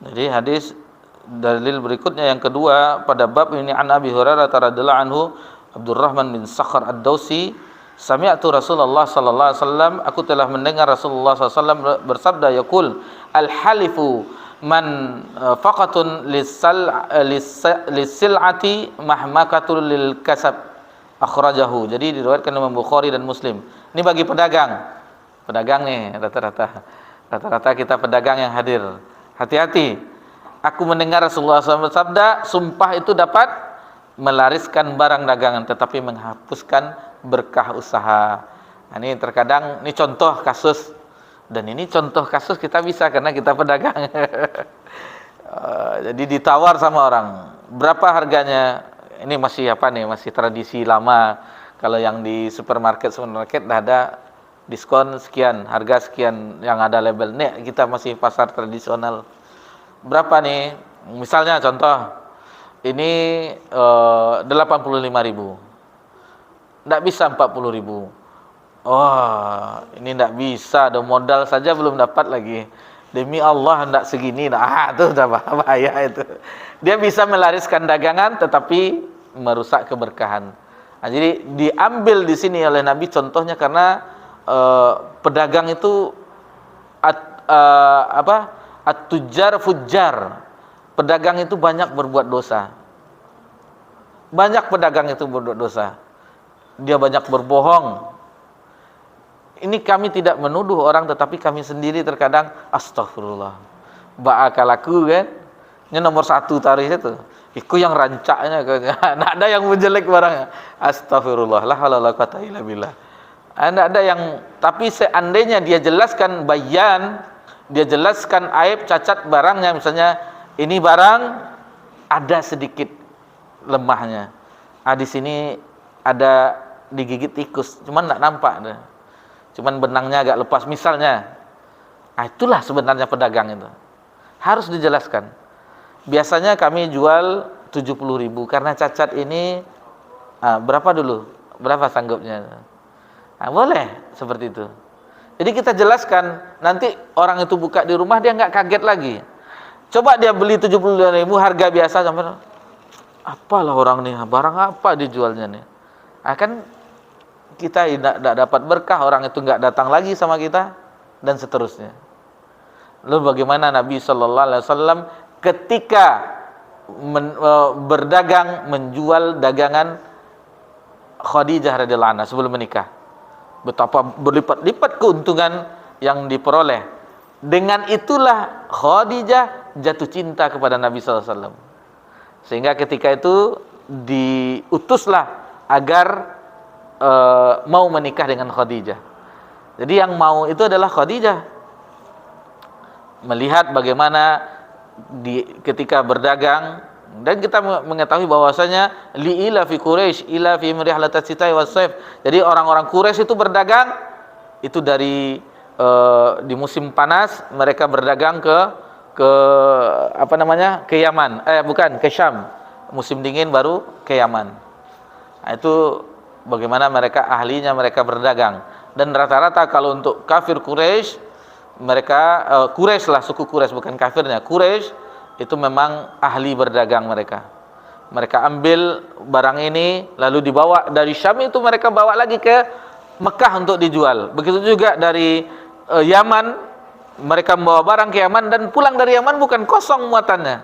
Jadi hadis dalil berikutnya yang kedua pada bab ini, an Abi Hurairah radhiyallahu anhu, Abdurrahman bin Sakhar Ad-Dausi, sami'tu Rasulullah sallallahu alaihi wasallam, aku telah mendengar Rasulullah sallallahu alaihi wasallam bersabda, yaqul al-halifu man faqatun lisil'ati mahmakatul lil kasab, akhrajahu. Jadi diriwayatkan Imam Bukhari dan Muslim. Ini bagi pedagang nih, rata-rata kita pedagang yang hadir. Hati-hati. Aku mendengar Rasulullah SAW bersabda, sumpah itu dapat melariskan barang dagangan tetapi menghapuskan berkah usaha. Ini terkadang, ini contoh kasus, dan ini contoh kasus kita bisa karena kita pedagang. Jadi ditawar sama orang, berapa harganya? Ini masih masih tradisi lama. Kalau yang di supermarket dah ada diskon sekian, harga sekian yang ada label. Nih kita masih pasar tradisional. Berapa nih? Misalnya contoh, ini 85.000. Enggak bisa 40.000. Oh, ini enggak bisa, ada modal saja belum dapat lagi. Demi Allah enggak segini. Itu udah bahaya itu. Dia bisa melariskan dagangan tetapi merusak keberkahan. Jadi diambil di sini oleh Nabi contohnya karena pedagang itu at-tujjar fujjar. Pedagang itu banyak berbuat dosa. Banyak pedagang itu berbuat dosa. Dia banyak berbohong. Ini kami tidak menuduh orang, tetapi kami sendiri terkadang astagfirullah. Ba'akalaku kan? Ini nomor 1 tarikh itu. Iku yang rancaknya, enggak ada yang menjelek barangnya. Astagfirullah, la haula wala quwata illa billah. Enggak ada yang, tapi seandainya dia jelaskan bayan, dia jelaskan aib cacat barangnya, misalnya ini barang ada sedikit lemahnya. Di sini ada digigit tikus, cuman enggak nampak deh. Cuman benangnya agak lepas misalnya. Nah, itulah sebenarnya pedagang itu. Harus dijelaskan. Biasanya kami jual 70.000 karena cacat ini berapa dulu? Berapa sanggupnya? Nah, boleh seperti itu. Jadi kita jelaskan, nanti orang itu buka di rumah dia nggak kaget lagi. Coba dia beli 72.000 harga biasa sampai apalah orang nih, barang apa dijualnya nih. Kan kita tidak dapat berkah, orang itu nggak datang lagi sama kita dan seterusnya. Lalu bagaimana Nabi Shallallahu Alaihi Wasallam ketika berdagang menjual dagangan Khadijah radhiyallahu anha sebelum menikah, betapa berlipat-lipat keuntungan yang diperoleh. Dengan itulah Khadijah jatuh cinta kepada Nabi Shallallahu Alaihi Wasallam, sehingga ketika itu diutuslah agar mau menikah dengan Khadijah. Jadi yang mau itu adalah Khadijah. Melihat bagaimana ketika berdagang, dan kita mengetahui bahwasanya li'ila fi Quraisy ila fi rihlatat sita'i was-saif. Jadi orang-orang Quraisy itu berdagang itu dari di musim panas mereka berdagang ke apa namanya? Ke Yaman. Bukan, ke Syam. Musim dingin baru ke Yaman. Nah, itu bagaimana mereka ahlinya mereka berdagang. Dan rata-rata kalau untuk kafir Quraisy, mereka Quraisy lah, suku Quraisy, bukan kafirnya. Quraisy itu memang ahli berdagang mereka. Mereka ambil barang ini lalu dibawa dari Syam, itu mereka bawa lagi ke Mekah untuk dijual. Begitu juga dari Yaman, mereka membawa barang ke Yaman dan pulang dari Yaman bukan kosong muatannya.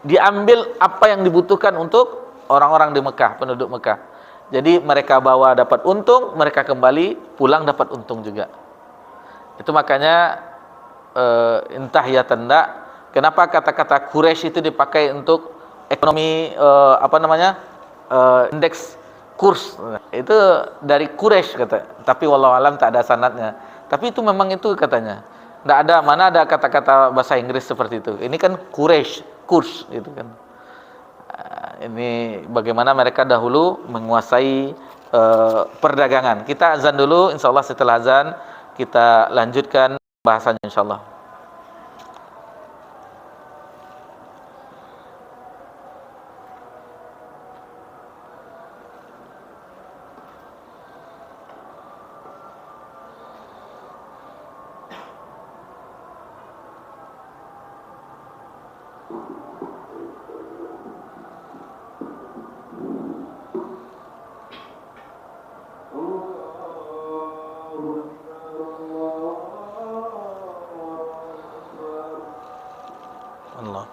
Diambil apa yang dibutuhkan untuk orang-orang di Mekah, penduduk Mekah. Jadi mereka bawa dapat untung, mereka kembali pulang dapat untung juga. Itu makanya entah ya tanda kenapa kata-kata Quraisy itu dipakai untuk ekonomi indeks kurs. Itu dari Quraisy kata. Tapi wallahu alam tak ada sanadnya. Tapi itu memang itu katanya. Enggak ada, mana ada kata-kata bahasa Inggris seperti itu. Ini kan Quraisy, kurs gitu kan. Ini bagaimana mereka dahulu menguasai perdagangan. Kita azan dulu, insyaallah setelah azan kita lanjutkan bahasanya insyaallah. Allah.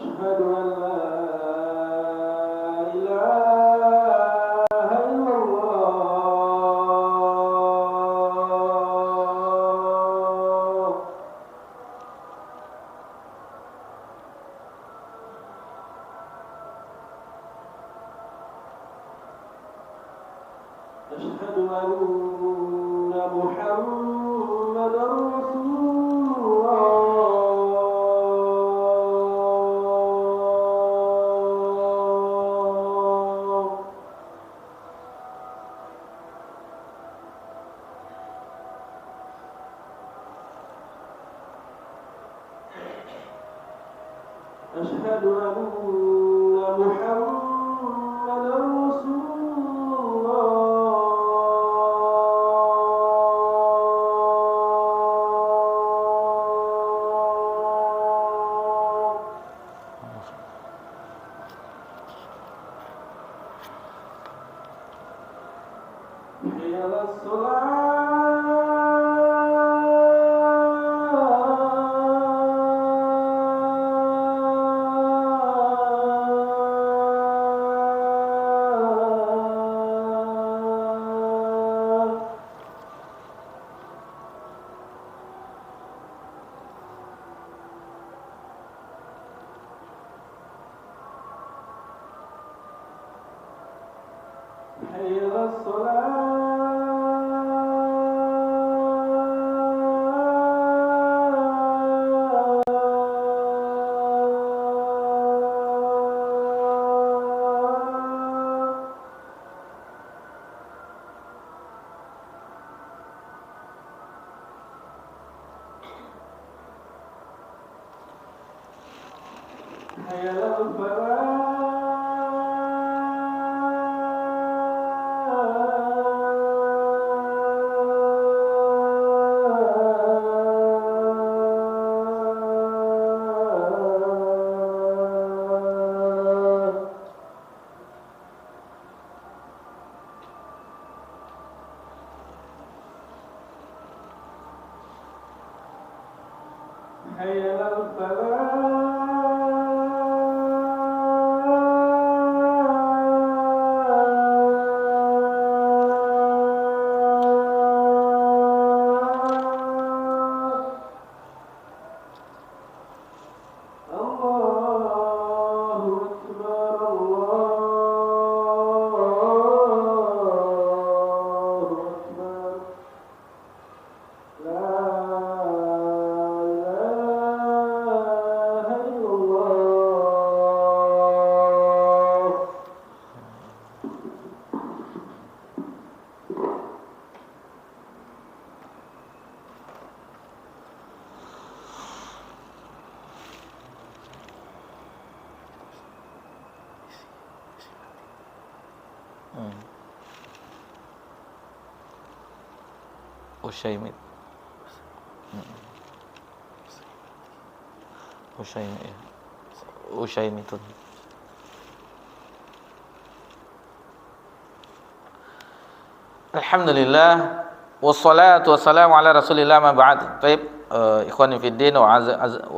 أشهد أن لا إله إلا الله. أشهد أن محمدا رسول الله. أشهد أن محمدا رسول الله. حي على الصلاة. Usyaimit. Usyaimit ya. Usyaimitun. Alhamdulillah wassalatu wassalamu ala Rasulillah ma ba'd. Baik, ikhwani fiddin wa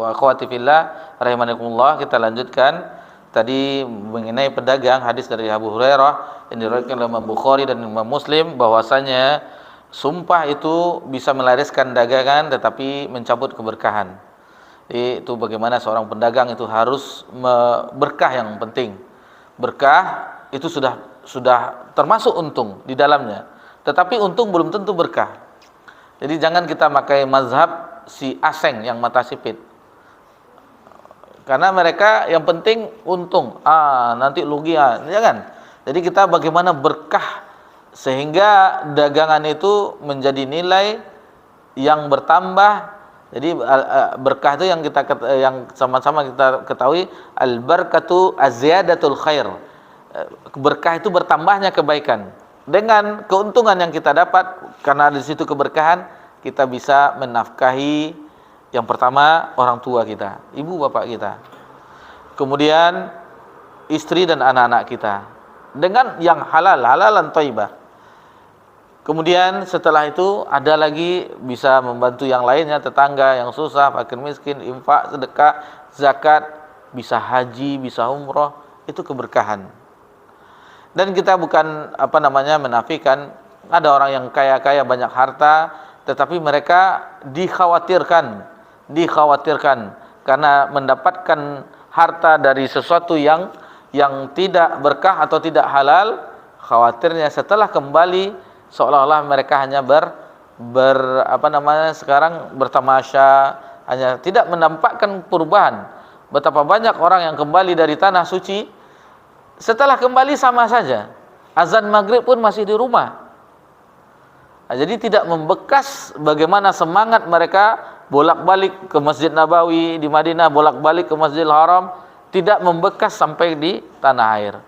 akhwati fillah rahimakumullah, kita lanjutkan tadi mengenai pedagang, hadis dari Abu Hurairah yang diriwayatkan oleh Imam Bukhari dan Imam Muslim bahwasanya sumpah itu bisa melariskan dagangan tetapi mencabut keberkahan. Itu bagaimana seorang pedagang itu harus berkah, yang penting. Berkah itu sudah termasuk untung di dalamnya. Tetapi untung belum tentu berkah. Jadi jangan kita pakai mazhab si aseng yang mata sipit. Karena mereka yang penting untung. Nanti rugi jangan. Jadi kita bagaimana berkah sehingga dagangan itu menjadi nilai yang bertambah. Jadi berkah itu yang sama-sama kita ketahui, al barakatu azyadatul khair. Berkah itu bertambahnya kebaikan. Dengan keuntungan yang kita dapat karena di situ keberkahan, kita bisa menafkahi yang pertama orang tua kita, ibu bapak kita. Kemudian istri dan anak-anak kita dengan yang halalan thayyibah. Kemudian setelah itu ada lagi bisa membantu yang lainnya, tetangga yang susah, fakir miskin, infak, sedekah, zakat, bisa haji, bisa umroh, itu keberkahan. Dan kita bukan menafikan ada orang yang kaya banyak harta, tetapi mereka dikhawatirkan karena mendapatkan harta dari sesuatu yang tidak berkah atau tidak halal, khawatirnya setelah kembali seolah-olah mereka hanya sekarang bertamasya, hanya tidak menampakkan perubahan. Betapa banyak orang yang kembali dari tanah suci, setelah kembali sama saja, azan maghrib pun masih di rumah. Jadi tidak membekas bagaimana semangat mereka bolak-balik ke Masjid Nabawi di Madinah, bolak-balik ke Masjidil Haram, tidak membekas sampai di tanah air.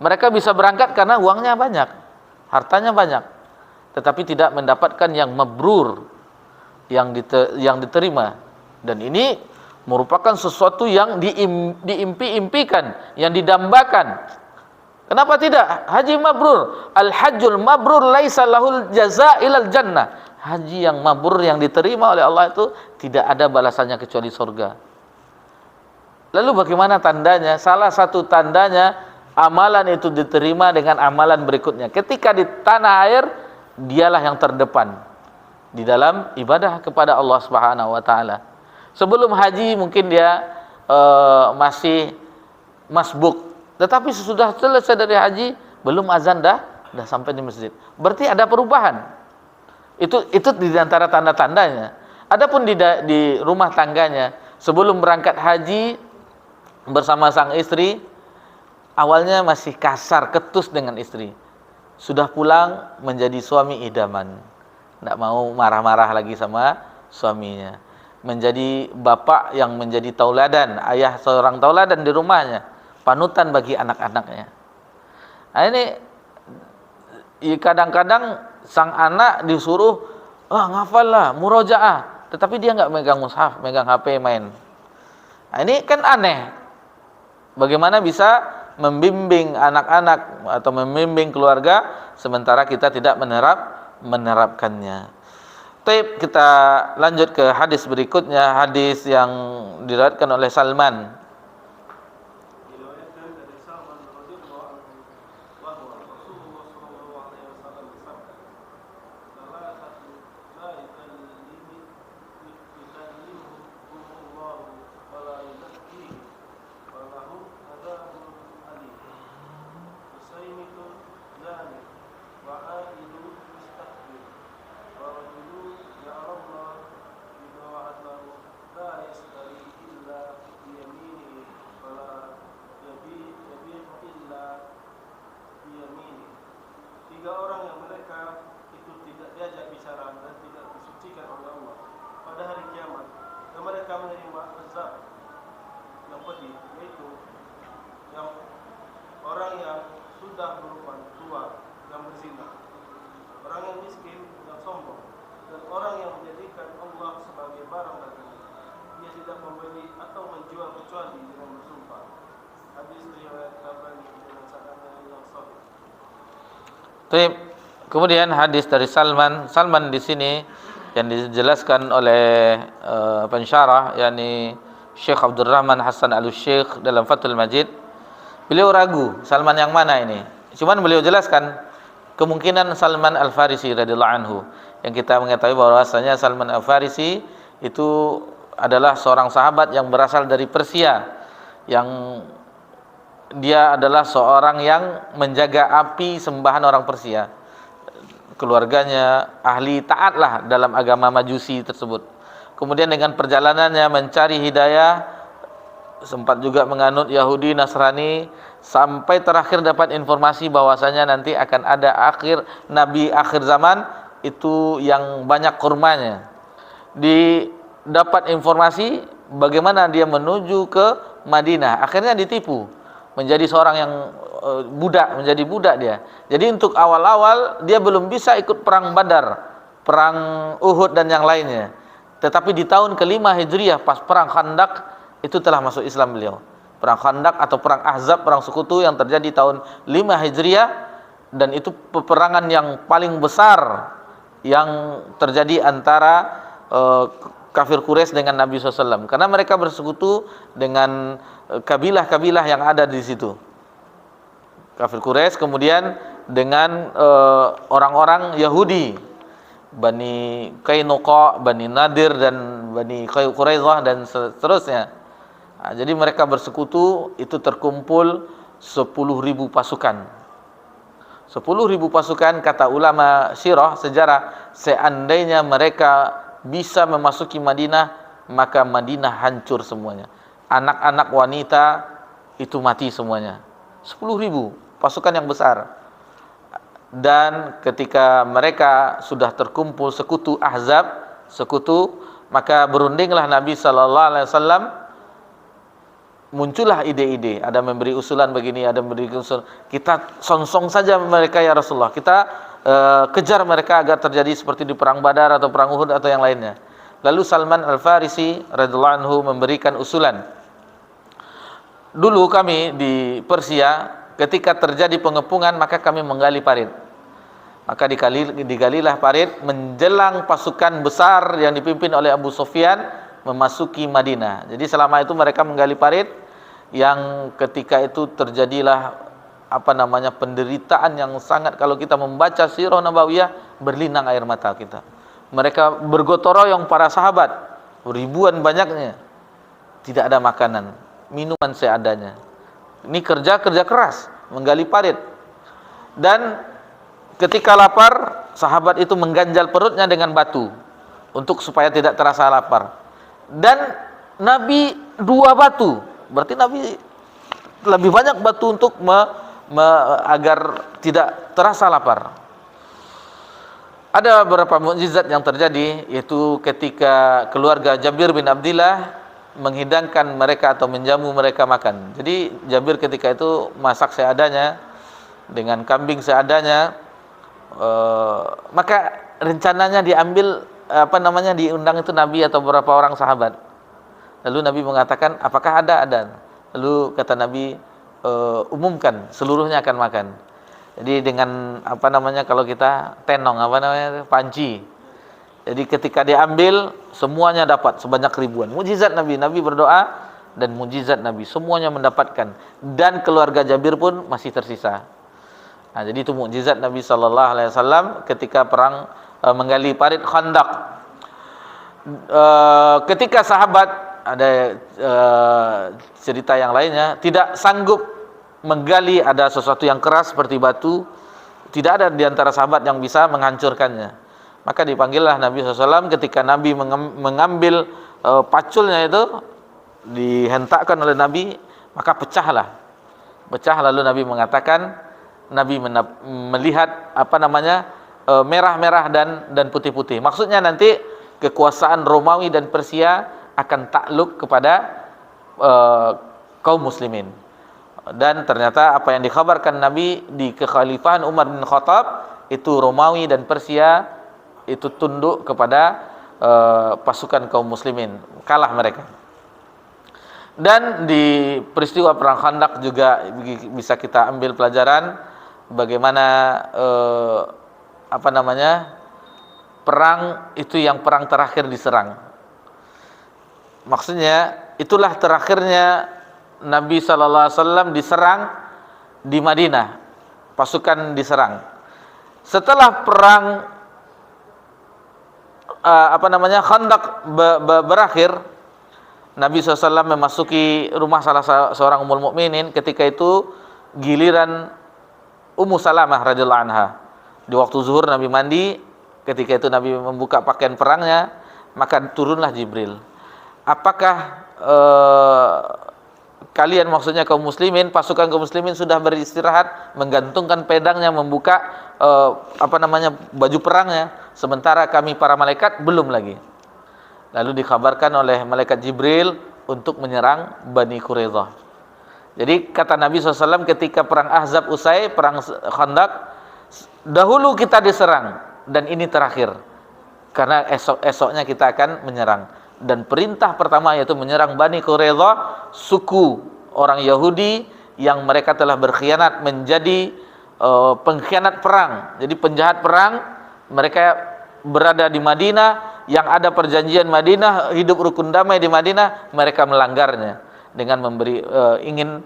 Mereka bisa berangkat karena uangnya banyak, hartanya banyak, tetapi tidak mendapatkan yang mabrur, yang diterima. Dan ini merupakan sesuatu yang diimpi-impikan, yang didambakan. Kenapa tidak? Haji mabrur, al-hajjul mabrur laisa lahul jazaa ilal jannah. Haji yang mabrur, yang diterima oleh Allah itu tidak ada balasannya kecuali surga. Lalu bagaimana tandanya? Salah satu tandanya, amalan itu diterima dengan amalan berikutnya. Ketika di tanah air, dialah yang terdepan di dalam ibadah kepada Allah Subhanahu wa taala. Sebelum haji mungkin dia masih masbuk, tetapi sesudah selesai dari haji belum azan dah udah sampai di masjid. Berarti ada perubahan. Itu di antara tanda-tandanya. Adapun di rumah tangganya sebelum berangkat haji bersama sang istri, awalnya masih kasar, ketus dengan istri. Sudah pulang menjadi suami idaman. Tidak mau marah-marah lagi sama suaminya. Menjadi bapak yang menjadi tauladan, ayah seorang tauladan di rumahnya, panutan bagi anak-anaknya. Nah ini kadang-kadang sang anak disuruh, ngafal lah, murojaah, tetapi dia nggak megang mushaf, megang HP main. Nah, ini kan aneh. Bagaimana bisa membimbing anak-anak atau membimbing keluarga sementara kita tidak menerapkannya. Baik, kita lanjut ke hadis berikutnya, hadis yang diriwayatkan oleh Salman. Diriwayatkan dari Salman radhiyallahu anhu bahwa Rasulullah sallallahu alaihi wasallam bersabda, "Salatatu la yukallimuhumullahu wa la yuzakkihim wa lahum adzabun alim. Musaimitun zani wa aidun mustakbir wa rajulun ya'lamullah bidawa'atahu la yashtari illa biyaminihi wa la yabi'u illa biyaminihi." Tiga orang yang mereka itu tidak diajak bicara dan tidak disucikan oleh Allah pada hari kiamat, dan mereka menerima azab yang pedih, yaitu yang orang yang sudah berupa tua yang berzina, orang yang miskin yang sombong, dan orang yang menjadikan Allah sebagai barang dagangan. Dia tidak membeli atau menjual kecuali dengan bersumpah. Hadis riwayat Tabrani dengan sanad yang sahih. Baik. Kemudian hadis dari Salman. Salman di sini yang dijelaskan oleh pensyarah, yakni Syekh Abdurrahman Hasan Al-Syekh dalam Fathul Majid. Beliau ragu Salman yang mana ini. Cuman beliau jelaskan kemungkinan Salman Al-Farisi radhiyallahu anhu. Yang kita mengetahui bahwasanya Salman Al-Farisi itu adalah seorang sahabat yang berasal dari Persia, yang dia adalah seorang yang menjaga api sembahan orang Persia. Keluarganya ahli taatlah dalam agama Majusi tersebut. Kemudian dengan perjalanannya mencari hidayah, sempat juga menganut Yahudi, Nasrani, sampai terakhir dapat informasi bahwasanya nanti akan ada nabi akhir zaman itu yang banyak kurmanya. Dapat informasi bagaimana dia menuju ke Madinah, akhirnya ditipu menjadi seorang yang menjadi budak dia. Jadi untuk awal-awal dia belum bisa ikut perang Badar, perang Uhud dan yang lainnya. Tetapi di tahun ke-5 Hijriah pas perang Khandaq itu telah masuk Islam beliau. Perang Khandaq atau perang Ahzab, perang sekutu yang terjadi tahun 5 Hijriah, dan itu peperangan yang paling besar yang terjadi antara kafir Quraisy dengan Nabi SAW, karena mereka bersekutu dengan kabilah-kabilah yang ada di situ. Kafir Quraisy kemudian dengan orang-orang Yahudi, Bani Qainuqa, Bani Nadir dan Bani Quraidah dan seterusnya. Nah, jadi mereka bersekutu, itu terkumpul 10.000 pasukan. 10.000 pasukan, kata ulama sirah sejarah, seandainya mereka bisa memasuki Madinah, maka Madinah hancur semuanya. Anak-anak wanita itu mati semuanya. 10.000 pasukan yang besar. Dan ketika mereka sudah terkumpul sekutu Ahzab, maka berundinglah Nabi sallallahu alaihi wasallam, muncullah ide-ide, ada memberi usulan begini, ada memberi usulan, kita songsong saja mereka ya Rasulullah, kita kejar mereka agar terjadi seperti di perang Badar atau perang Uhud atau yang lainnya. Lalu Salman Al-Farisi radhiyallahu anhu memberikan usulan. Dulu kami di Persia, ketika terjadi pengepungan maka kami menggali parit. Maka digalilah parit menjelang pasukan besar yang dipimpin oleh Abu Sufyan memasuki Madinah. Jadi selama itu mereka menggali parit, yang ketika itu terjadilah penderitaan yang sangat, kalau kita membaca sirah nabawiyah berlinang air mata kita. Mereka bergotong royong para sahabat, ribuan banyaknya, tidak ada makanan, minuman seadanya. Ini kerja keras, menggali parit. Dan ketika lapar, sahabat itu mengganjal perutnya dengan batu untuk supaya tidak terasa lapar. Dan Nabi 2 batu, berarti Nabi lebih banyak batu untuk agar tidak terasa lapar. Ada beberapa mukjizat yang terjadi, yaitu ketika keluarga Jabir bin Abdillah menghidangkan mereka atau menjamu mereka makan. Jadi Jabir ketika itu masak seadanya dengan kambing seadanya, maka rencananya diambil diundang itu Nabi atau beberapa orang sahabat. Lalu Nabi mengatakan, apakah ada? Ada. Lalu kata Nabi, umumkan, seluruhnya akan makan. Jadi dengan kalau kita tenong panci. Jadi ketika diambil semuanya dapat sebanyak ribuan. Mukjizat Nabi, Nabi berdoa dan mukjizat Nabi semuanya mendapatkan, dan keluarga Jabir pun masih tersisa. Nah, jadi itu mukjizat Nabi sallallahu alaihi wasallam ketika perang menggali parit Khandaq. Ketika sahabat, ada cerita yang lainnya, tidak sanggup menggali, ada sesuatu yang keras seperti batu, tidak ada di antara sahabat yang bisa menghancurkannya. Maka dipanggillah Nabi SAW. Ketika Nabi mengambil paculnya itu, dihentakkan oleh Nabi, maka pecah. Lalu Nabi mengatakan, Nabi melihat merah-merah dan putih-putih. Maksudnya nanti kekuasaan Romawi dan Persia akan takluk kepada kaum muslimin. Dan ternyata apa yang dikhabarkan Nabi di kekhalifahan Umar bin Khattab, itu Romawi dan Persia itu tunduk kepada pasukan kaum muslimin, kalah mereka. Dan di peristiwa perang Khandaq juga bisa kita ambil pelajaran bagaimana perang itu yang perang terakhir diserang. Maksudnya itulah terakhirnya Nabi sallallahu alaihi wasallam diserang di Madinah, pasukan diserang. Setelah perang Khandaq berakhir, Nabi SAW memasuki rumah salah seorang ummul mukminin. Ketika itu giliran Ummu Salamah radhiyallahu anha. Di waktu zuhur Nabi mandi, ketika itu Nabi membuka pakaian perangnya, maka turunlah Jibril. Apakah kalian, maksudnya kaum muslimin, pasukan kaum muslimin sudah beristirahat, menggantungkan pedangnya, membuka baju perangnya, sementara kami para malaikat belum lagi. Lalu dikabarkan oleh malaikat Jibril untuk menyerang Bani Quraidah. Jadi kata Nabi SAW ketika perang Ahzab usai, perang Khandaq, dahulu kita diserang dan ini terakhir, karena esoknya kita akan menyerang. Dan perintah pertama yaitu menyerang Bani Quraidah, suku orang Yahudi yang mereka telah berkhianat, menjadi pengkhianat perang, jadi penjahat perang. Mereka berada di Madinah, yang ada perjanjian Madinah, hidup rukun damai di Madinah, mereka melanggarnya dengan ingin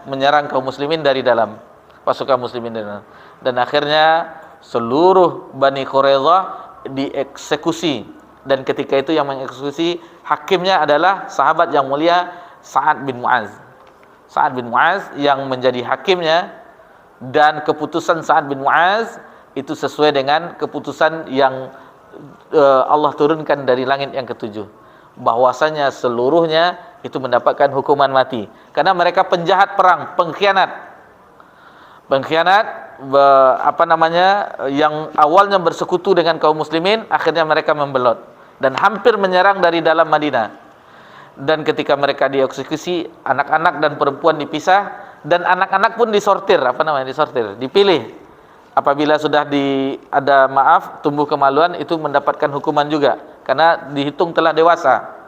menyerang kaum muslimin dari dalam, pasukan muslimin dari dalam. Dan akhirnya seluruh Bani Quraidah dieksekusi. Dan ketika itu yang mengeksekusi hakimnya adalah sahabat yang mulia Sa'ad bin Mu'az. Sa'ad bin Mu'az yang menjadi hakimnya, dan keputusan Sa'ad bin Mu'az itu sesuai dengan keputusan yang Allah turunkan dari langit yang ketujuh, bahwasanya seluruhnya itu mendapatkan hukuman mati karena mereka penjahat perang, pengkhianat yang awalnya bersekutu dengan kaum muslimin, akhirnya mereka membelot dan hampir menyerang dari dalam Madinah. Dan ketika mereka dieksekusi, anak-anak dan perempuan dipisah, dan anak-anak pun disortir, dipilih. Apabila sudah tumbuh kemaluan, itu mendapatkan hukuman juga karena dihitung telah dewasa.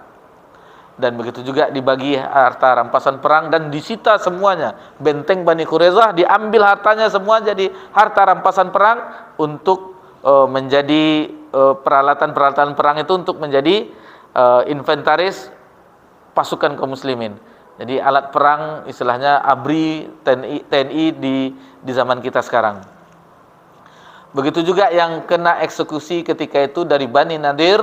Dan begitu juga dibagi harta rampasan perang dan disita semuanya. Benteng Bani Quraidah diambil hartanya semua jadi harta rampasan perang untuk menjadi peralatan perang itu, untuk menjadi inventaris pasukan kaum muslimin. Jadi alat perang istilahnya ABRI, TNI di zaman kita sekarang. Begitu juga yang kena eksekusi ketika itu dari Bani Nadir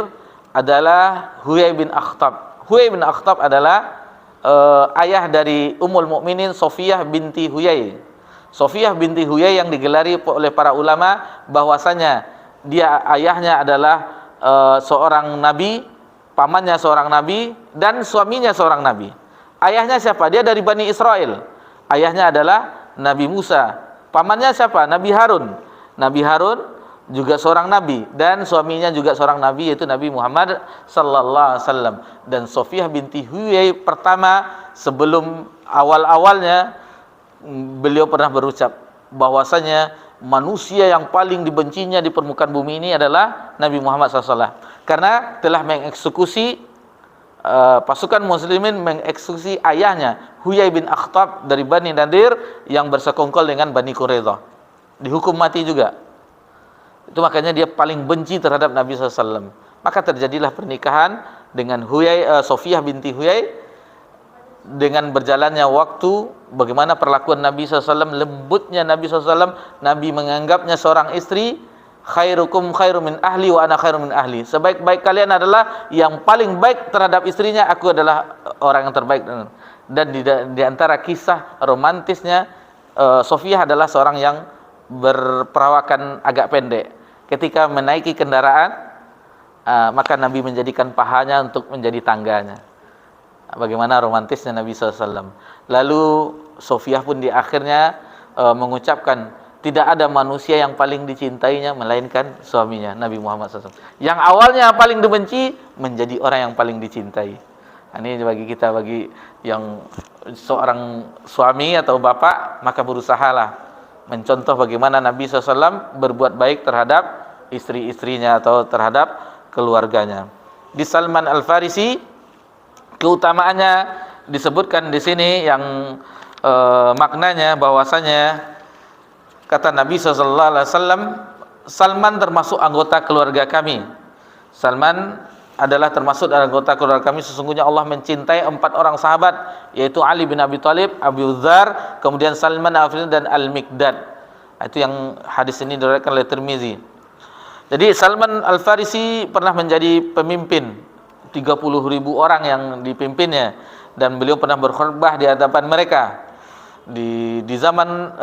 adalah Huyai bin Akhtab. Huyai bin Akhtab adalah ayah dari Ummul Mukminin Sofiyah binti Huyai. Sofiyah binti Huyai yang digelari oleh para ulama bahwasanya dia ayahnya adalah seorang nabi, pamannya seorang nabi, dan suaminya seorang nabi. Ayahnya siapa? Dia dari Bani Israel. Ayahnya adalah Nabi Musa. Pamannya siapa? Nabi Harun. Nabi Harun juga seorang nabi, dan suaminya juga seorang nabi, yaitu Nabi Muhammad sallallahu alaihi wasallam. Dan Sofiyah binti Huyai pertama, sebelum awal-awalnya beliau pernah berucap bahwasanya manusia yang paling dibencinya di permukaan bumi ini adalah Nabi Muhammad SAW, karena telah mengeksekusi pasukan muslimin mengeksekusi ayahnya Huyai bin Akhtab dari Bani Nadir yang bersekongkol dengan Bani Quraidah, dihukum mati juga. Itu makanya dia paling benci terhadap Nabi SAW. Maka terjadilah pernikahan dengan Sofiyah binti Huyai. Dengan berjalannya waktu, bagaimana perlakuan Nabi SAW, lembutnya Nabi SAW, Nabi menganggapnya seorang istri. Khairukum khairu min ahli wa ana khairu min ahli. Sebaik-baik kalian adalah yang paling baik terhadap istrinya, aku adalah orang yang terbaik. Dan di antara kisah romantisnya, Sofiyah adalah seorang yang berperawakan agak pendek. Ketika menaiki kendaraan, maka Nabi menjadikan pahanya untuk menjadi tangganya. Bagaimana romantisnya Nabi SAW. Lalu Sofiyah pun di akhirnya mengucapkan, tidak ada manusia yang paling dicintainya melainkan suaminya, Nabi Muhammad SAW. Yang awalnya yang paling dibenci menjadi orang yang paling dicintai. Ini bagi kita, bagi yang seorang suami atau bapak, maka berusahalah mencontoh bagaimana Nabi SAW berbuat baik terhadap istri-istrinya atau terhadap keluarganya. Di Salman Al-Farisi, keutamaannya disebutkan di sini yang maknanya bahwasanya kata Nabi SAW, Salman termasuk anggota keluarga kami. Salman adalah termasuk anggota keluarga kami. Sesungguhnya Allah mencintai 4 orang sahabat, yaitu Ali bin Abi Thalib, Abu Dzar, kemudian Salman Al-Farisi dan Al-Miqdad. Itu yang hadis ini diriwayatkan oleh Tirmizi. Jadi Salman Al-Farisi pernah menjadi pemimpin, 30.000 orang yang dipimpinnya, dan beliau pernah berkhutbah di hadapan mereka. Di zaman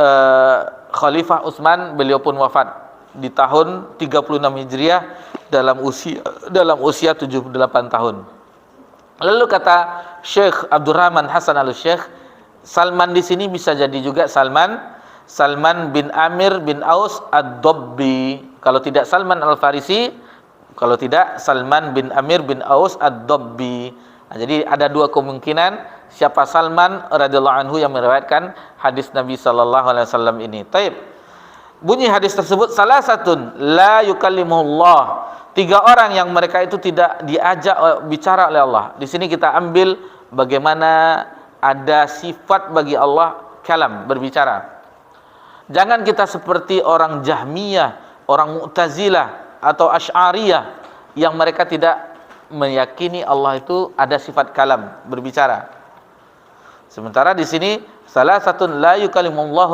Khalifah Utsman, beliau pun wafat di tahun 36 Hijriah dalam usia 78 tahun. Lalu kata Syekh Abdurrahman Hasan Al-Syekh, Salman di sini bisa jadi juga Salman bin Amir bin Aus Ad-Dabbi. Kalau tidak Salman Al-Farisi, kalau tidak Salman bin Amir bin Aus Ad-Dabbi. Nah, jadi ada dua kemungkinan siapa Salman radhiyallahu anhu yang meriwayatkan hadis Nabi sallallahu alaihi wasallam ini. Taib. Bunyi hadis tersebut, salasatun la yukallimuhullah. 3 orang yang mereka itu tidak diajak bicara oleh Allah. Di sini kita ambil bagaimana ada sifat bagi Allah kalam, berbicara. Jangan kita seperti orang Jahmiyah, orang Mu'tazilah atau Asy'ariyah yang mereka tidak meyakini Allah itu ada sifat kalam, berbicara. Sementara di sini salasatun la yukallimullah.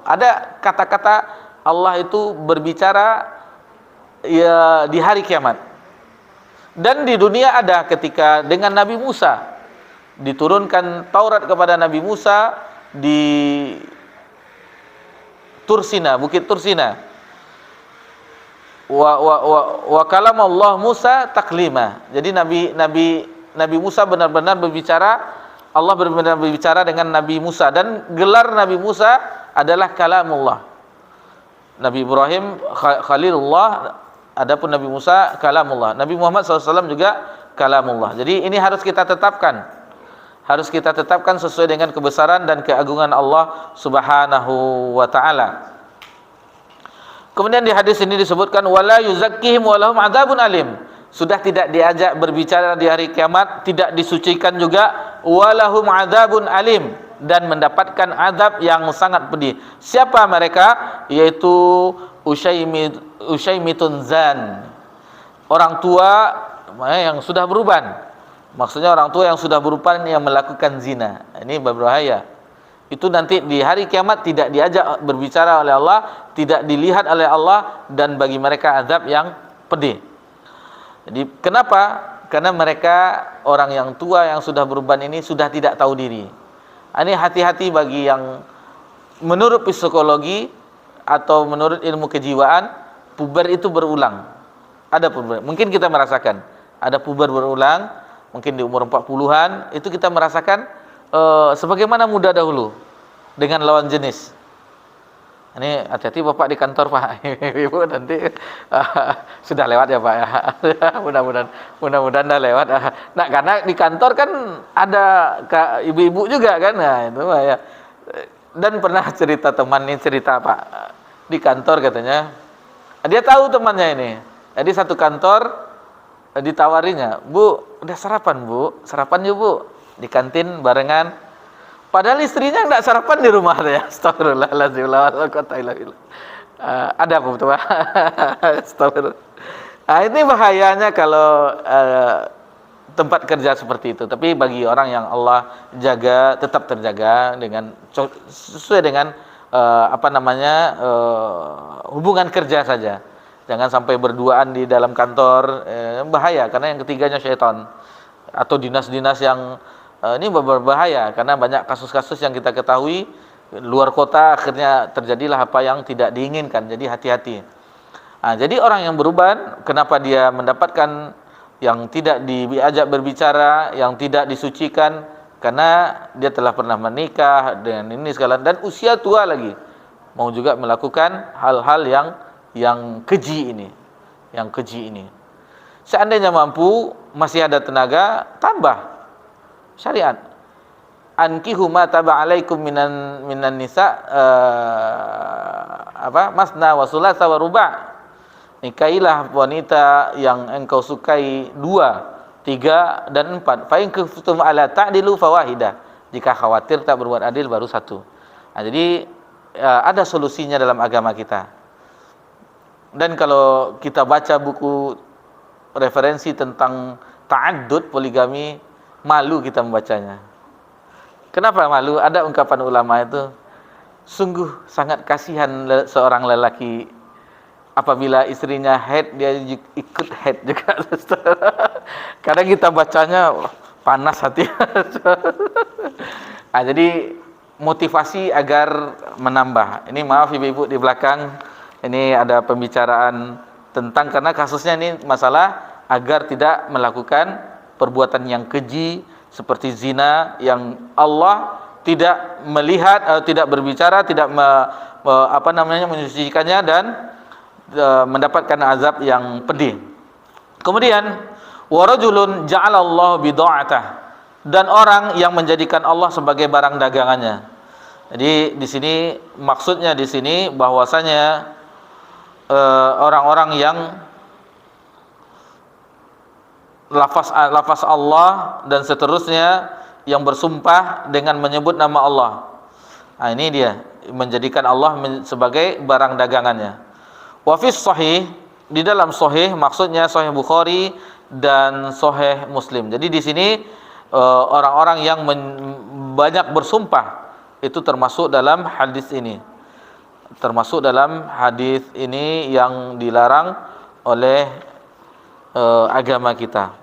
Ada kata-kata Allah itu berbicara ya di hari kiamat. Dan di dunia ada ketika dengan Nabi Musa diturunkan Taurat kepada Nabi Musa di Tursina, Bukit Tursina. Wa kalamallahu Musa taklima. Jadi Nabi Musa benar-benar berbicara, Allah benar-benar berbicara dengan Nabi Musa, dan gelar Nabi Musa adalah kalamullah. Nabi Ibrahim Khalilullah, adapun Nabi Musa kalamullah. Nabi Muhammad SAW juga kalamullah. Jadi ini harus kita tetapkan. Harus kita tetapkan sesuai dengan kebesaran dan keagungan Allah Subhanahu wa taala. Kemudian di hadis ini disebutkan wala yuzakkihim walahum adzabun alim. Sudah tidak diajak berbicara di hari kiamat, tidak disucikan juga, walahum adzabun alim, dan mendapatkan azab yang sangat pedih. Siapa mereka? Yaitu Usyaimitun Zan, orang tua yang sudah beruban. Maksudnya orang tua yang sudah beruban yang melakukan zina. Ini berbahaya. Itu nanti di hari kiamat tidak diajak berbicara oleh Allah, tidak dilihat oleh Allah, dan bagi mereka azab yang pedih. Jadi kenapa? Karena mereka orang yang tua yang sudah beruban ini sudah tidak tahu diri. Ini hati-hati bagi yang menurut psikologi atau menurut ilmu kejiwaan, puber itu berulang. Ada puber. Mungkin kita merasakan ada puber berulang, mungkin di umur 40-an, itu kita merasakan sebagaimana muda dahulu dengan lawan jenis. Ini hati-hati Bapak di kantor Pak, Ibu nanti sudah lewat ya Pak ya. mudah-mudahan dah lewat. Nah, karena di kantor kan ada ibu-ibu juga kan, nah itu Pak ya. Dan pernah cerita teman ini cerita Pak, di kantor katanya, dia tahu temannya ini. Jadi satu kantor ditawarinya, Bu, udah sarapan Bu, sarapan yuk Bu, di kantin barengan. Padahal istrinya enggak sarapan di rumah ya. Astagfirullahaladzim. Ada apa betul Pak? Astagfirullah. Nah, ini bahayanya kalau tempat kerja seperti itu. Tapi bagi orang yang Allah jaga, tetap terjaga dengan sesuai dengan hubungan kerja saja. Jangan sampai berduaan di dalam kantor, bahaya karena yang ketiganya syaitan atau dinas-dinas yang ini berbahaya karena banyak kasus-kasus yang kita ketahui luar kota akhirnya terjadilah apa yang tidak diinginkan. Jadi hati-hati. Nah, jadi orang yang beruban, kenapa dia mendapatkan yang tidak diajak berbicara, yang tidak disucikan, karena dia telah pernah menikah dengan ini segala dan usia tua lagi, mau juga melakukan hal-hal yang keji ini, Seandainya mampu, masih ada tenaga, tambah syariat. Ankihu ma taba alaikum minan nisa masna wa sulasa wa ruba'. Nikailah wanita yang engkau sukai 2, 3 dan 4. Fa in kuntum ala ta'dilu fawahidah. Jika khawatir tak berbuat adil baru 1. Nah, jadi ada solusinya dalam agama kita. Dan kalau kita baca buku referensi tentang ta'addud, poligami, malu kita membacanya. Kenapa malu? Ada ungkapan ulama itu, sungguh sangat kasihan seorang lelaki apabila istrinya haid, dia ikut haid juga. Kadang kita bacanya panas hati. Nah, jadi motivasi agar menambah. Ini maaf ibu-ibu di belakang, ini ada pembicaraan tentang, karena kasusnya ini masalah agar tidak melakukan perbuatan yang keji seperti zina yang Allah tidak melihat, tidak berbicara, tidak menyucikannya dan mendapatkan azab yang pedih. Kemudian warajulun ja'alallahu bid'atah, dan orang yang menjadikan Allah sebagai barang dagangannya. Jadi di sini maksudnya di sini bahwasanya orang-orang yang lafaz Allah dan seterusnya yang bersumpah dengan menyebut nama Allah. Nah, ini dia menjadikan Allah sebagai barang dagangannya. Wa fis sahih, di dalam sahih maksudnya sahih Bukhari dan sahih Muslim. Jadi di sini orang-orang yang banyak bersumpah itu termasuk dalam hadis ini. Termasuk dalam hadis ini yang dilarang oleh agama kita.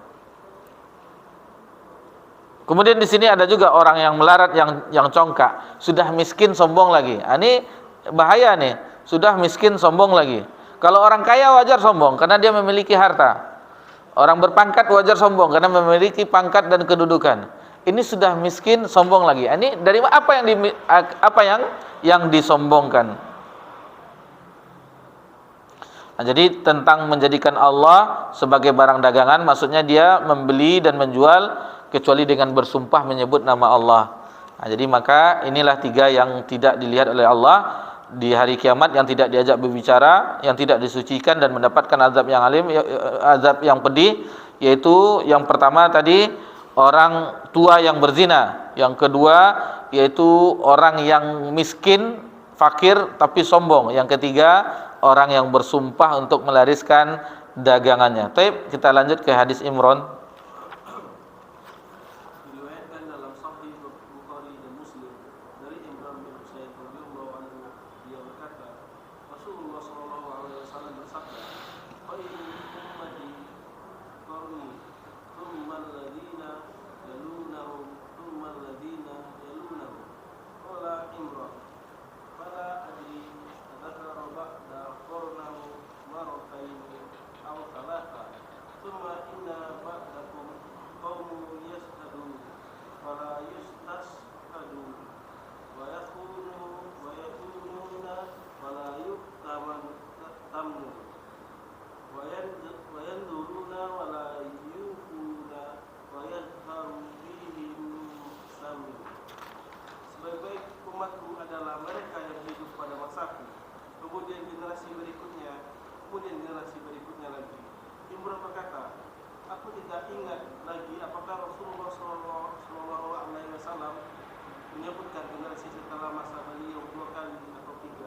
Kemudian di sini ada juga orang yang melarat, yang congkak, sudah miskin sombong lagi. Ini bahaya nih, sudah miskin sombong lagi. Kalau orang kaya wajar sombong karena dia memiliki harta. Orang berpangkat wajar sombong karena memiliki pangkat dan kedudukan. Ini sudah miskin sombong lagi. Ini dari apa yang disombongkan? Nah, jadi tentang menjadikan Allah sebagai barang dagangan, maksudnya dia membeli dan menjual kecuali dengan bersumpah menyebut nama Allah. Nah, jadi maka inilah 3 yang tidak dilihat oleh Allah di hari kiamat, yang tidak diajak berbicara, yang tidak disucikan dan mendapatkan azab yang alim, azab yang pedih. Yaitu yang pertama tadi orang tua yang berzina, yang kedua yaitu orang yang miskin, fakir tapi sombong, yang ketiga orang yang bersumpah untuk melariskan dagangannya. Baik, kita lanjut ke hadis Imran. Diriwayatkan dalam Sahih Bukhari dan Muslim dari Imran bin Husain radhiyallahu anhu, dia berkata, Rasulullah sallallahu alaihi wasallam bersabda, "Khairul ummati qarni, thumma alladziina yalunahum, thumma alladziina yalunahum." Qala Imran, ba'dakum qaumun yashhadun wa la yustashhadun wa yakununa wa la yu'tamanun wa yanzuruna wa la yufuna wa yadharu fihim samin. Sebaik-baik umatku adalah mereka yang hidup pada masaku, kemudian generasi berikutnya lagi. Imran berkata, aku tidak ingat lagi apakah Rasulullah Sallallahu Alaihi Wasallam menyebutkan generasi setelah masa beliau 2 kali atau 3.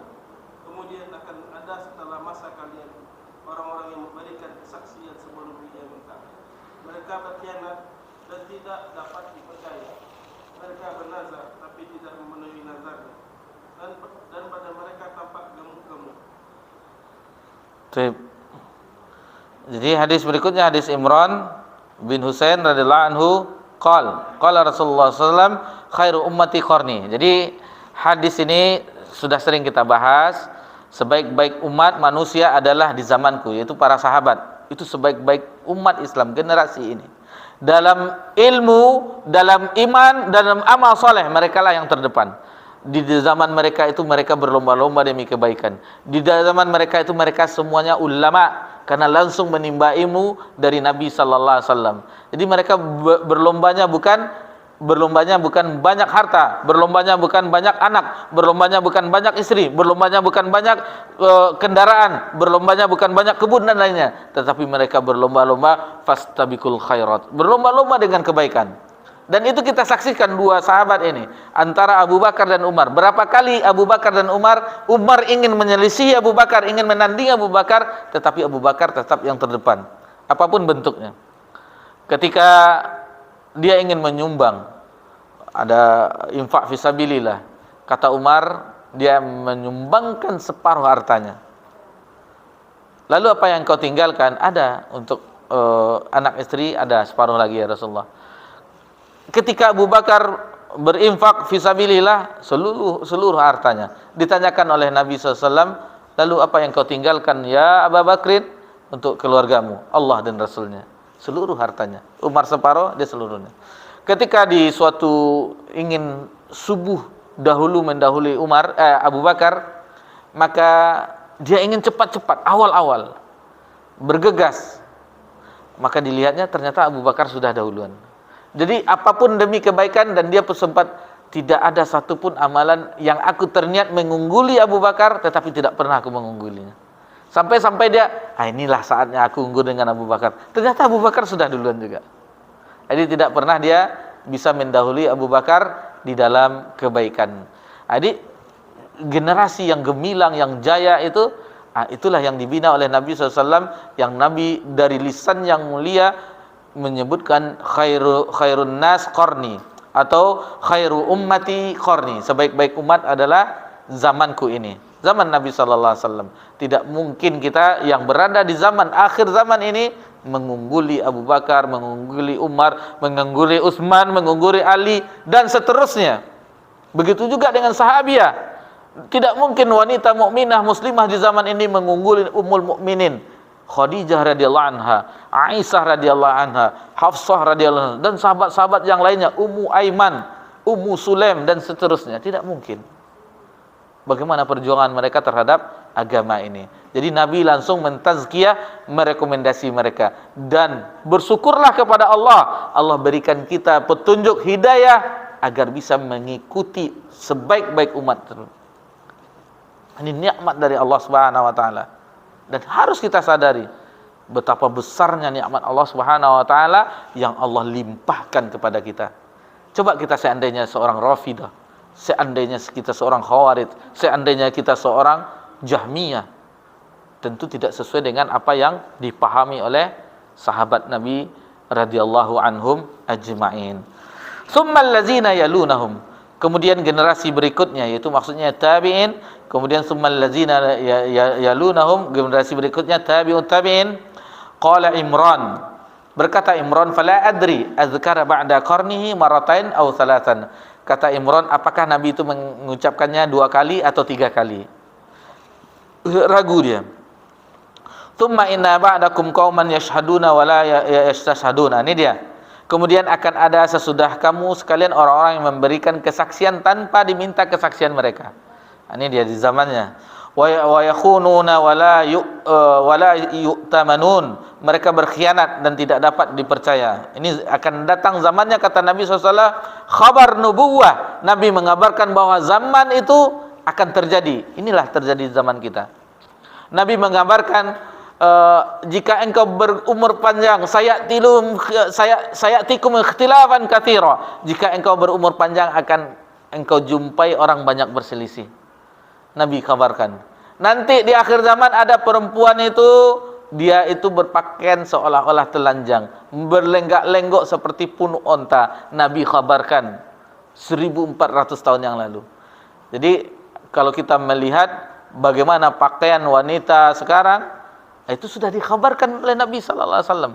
Kemudian akan ada setelah masa kalian orang-orang yang memberikan kesaksian sebelum dia minta. Mereka berkhianat dan tidak dapat dipercaya. Mereka bernazar tapi tidak memenuhi nazarnya. Dan pada mereka tampak gemuk-gemuk. Jadi hadis berikutnya hadis Imran bin Husain radhiyallahu anhu qala Rasulullah SAW khairu ummati qarni. Jadi hadis ini sudah sering kita bahas. Sebaik-baik umat manusia adalah di zamanku, yaitu para sahabat. Itu sebaik-baik umat Islam generasi ini. Dalam ilmu, dalam iman, dalam amal soleh, mereka lah yang terdepan. Di zaman mereka itu mereka berlomba-lomba demi kebaikan. Di zaman mereka itu mereka semuanya ulama, karena langsung menimba ilmu dari Nabi sallallahu alaihi wasallam. Jadi mereka berlombanya bukan banyak harta, berlombanya bukan banyak anak, berlombanya bukan banyak istri, berlombanya bukan banyak kendaraan, berlombanya bukan banyak kebun dan lainnya, tetapi mereka berlomba-lomba fastabiqul khairat, berlomba-lomba dengan kebaikan. Dan itu kita saksikan 2 sahabat ini, antara Abu Bakar dan Umar. Berapa kali Abu Bakar dan Umar ingin menyelisihi Abu Bakar, ingin menandingi Abu Bakar, tetapi Abu Bakar tetap yang terdepan, apapun bentuknya. Ketika dia ingin menyumbang, ada infak fisabilillah, kata Umar, dia menyumbangkan separuh hartanya. Lalu apa yang kau tinggalkan? Ada untuk anak istri, ada separuh lagi ya Rasulullah. Ketika Abu Bakar berinfak fisabilillah seluruh hartanya, ditanyakan oleh Nabi SAW, lalu apa yang kau tinggalkan ya Abu Bakrin? Untuk keluargamu, Allah dan Rasulnya, seluruh hartanya. Umar separuh, dia seluruhnya. Ketika di suatu ingin subuh dahulu mendahului Abu Bakar, maka dia ingin cepat-cepat, awal-awal bergegas, maka dilihatnya ternyata Abu Bakar sudah dahuluan. Jadi apapun demi kebaikan, dan dia sempat tidak ada satupun amalan yang aku terniat mengungguli Abu Bakar, tetapi tidak pernah aku mengunggulinya. Sampai dia, inilah saatnya aku unggul dengan Abu Bakar. Ternyata Abu Bakar sudah duluan juga. Jadi tidak pernah dia bisa mendahului Abu Bakar di dalam kebaikan. Jadi generasi yang gemilang, yang jaya itu, itulah yang dibina oleh Nabi SAW, yang Nabi dari lisan yang mulia menyebutkan khairun nas qarni, atau khairu ummati qarni. Sebaik-baik umat adalah zamanku ini, zaman Nabi sallallahu alaihi wasallam. Tidak mungkin kita yang berada di zaman akhir zaman ini mengungguli Abu Bakar, mengungguli Umar, mengungguli Utsman, mengungguli Ali, dan seterusnya. Begitu juga dengan sahabiah. Tidak mungkin wanita mukminah muslimah di zaman ini mengungguli Ummul Mukminin Khadijah radhiyallahu anha, Aisyah radhiyallahu anha, Hafsah radhiyallahu anha, dan sahabat-sahabat yang lainnya, Ummu Aiman, Ummu Sulaim, dan seterusnya. Tidak mungkin. Bagaimana perjuangan mereka terhadap agama ini. Jadi Nabi langsung mentazkiyah, merekomendasi mereka. Dan bersyukurlah kepada Allah, Allah berikan kita petunjuk hidayah agar bisa mengikuti sebaik-baik umat. Ini nikmat dari Allah Subhanahu wa taala. Dan harus kita sadari betapa besarnya nikmat Allah Subhanahu wa taala yang Allah limpahkan kepada kita. Coba kita seandainya seorang Rafidah, seandainya kita seorang Khawarij, seandainya kita seorang Jahmiyah, tentu tidak sesuai dengan apa yang dipahami oleh sahabat Nabi radhiyallahu anhum ajma'in. Tsummal ladzina yalunahum, kemudian generasi berikutnya, yaitu maksudnya tabi'in, kemudian tsummal ladzina yalunahum, generasi berikutnya tabi'ut tabi'in. Qala Imran, berkata Imran, fala adri azkara ba'da qarnihi maratain aw thalathan. Kata Imran, apakah Nabi itu mengucapkannya 2 kali atau 3 kali? Ragu dia. Tsumma inna ba'dakum qauman yashhaduna wa la yastashhaduna. Ini dia. Kemudian akan ada sesudah kamu sekalian orang-orang yang memberikan kesaksian tanpa diminta kesaksian mereka. Ini dia di zamannya. Wa yakhununa wa la yu'tamanun. Mereka berkhianat dan tidak dapat dipercaya. Ini akan datang zamannya, kata Nabi SAW, khabar nubuwah. Nabi mengabarkan bahwa zaman itu akan terjadi. Inilah terjadi zaman kita. Nabi mengabarkan jika engkau berumur panjang, sayatikum ikhtilafan katsira. Jika engkau berumur panjang akan engkau jumpai orang banyak berselisih. Nabi kabarkan. Nanti di akhir zaman ada perempuan itu, dia itu berpakaian seolah-olah telanjang, berlenggak-lenggok seperti punuk onta. Nabi kabarkan 1400 tahun yang lalu. Jadi kalau kita melihat bagaimana pakaian wanita sekarang, itu sudah dikhabarkan oleh Nabi sallallahu alaihi wasallam.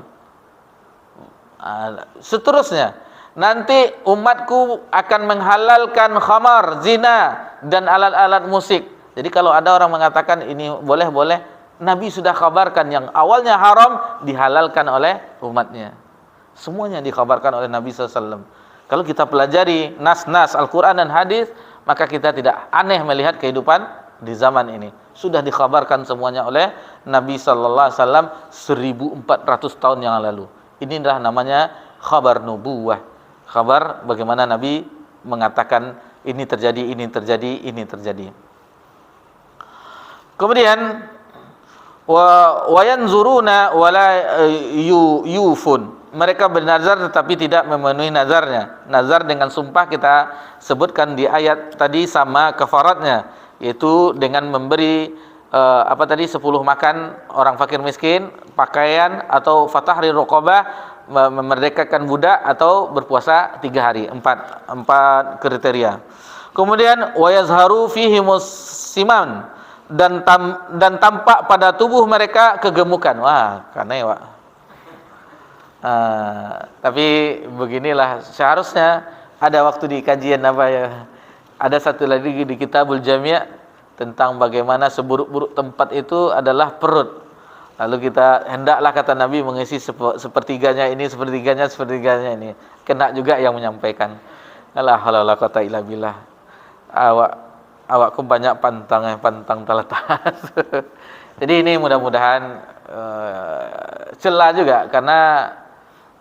Seterusnya, nanti umatku akan menghalalkan khamar, zina dan alat-alat musik. Jadi kalau ada orang mengatakan ini boleh-boleh, Nabi sudah kabarkan yang awalnya haram dihalalkan oleh umatnya. Semuanya dikhabarkan oleh Nabi sallallahu alaihi wasallam. Kalau kita pelajari nas-nas Al-Qur'an dan hadis, maka kita tidak aneh melihat kehidupan di zaman ini. Sudah dikhabarkan semuanya oleh Nabi sallallahu alaihi wasallam 1400 tahun yang lalu. Inilah namanya khabar nubuwah. Khabar bagaimana Nabi mengatakan ini terjadi, ini terjadi, ini terjadi. Kemudian wa yanzuruna wala yufun. Mereka bernazar tetapi tidak memenuhi nazarnya. Nazar dengan sumpah kita sebutkan di ayat tadi sama kafaratnya, yaitu dengan memberi 10 makan orang fakir miskin, pakaian, atau fatahri raqabah, memerdekakan budak, atau berpuasa 3 hari. 4 kriteria. Kemudian wa yazharu fihi musiman, dan tampak pada tubuh mereka kegemukan. Wah, aneh, Pak. Tapi beginilah seharusnya. Ada waktu di kajian apa ya, ada satu lagi di Kitabul Jami' tentang bagaimana seburuk-buruk tempat itu adalah perut. Lalu kita hendaklah, kata Nabi, mengisi sepertiganya ini, sepertiganya ini. Kena juga yang menyampaikan. La haula wala quwata illa billah. Awakku banyak pantang teletas. Jadi ini mudah-mudahan celah juga, karena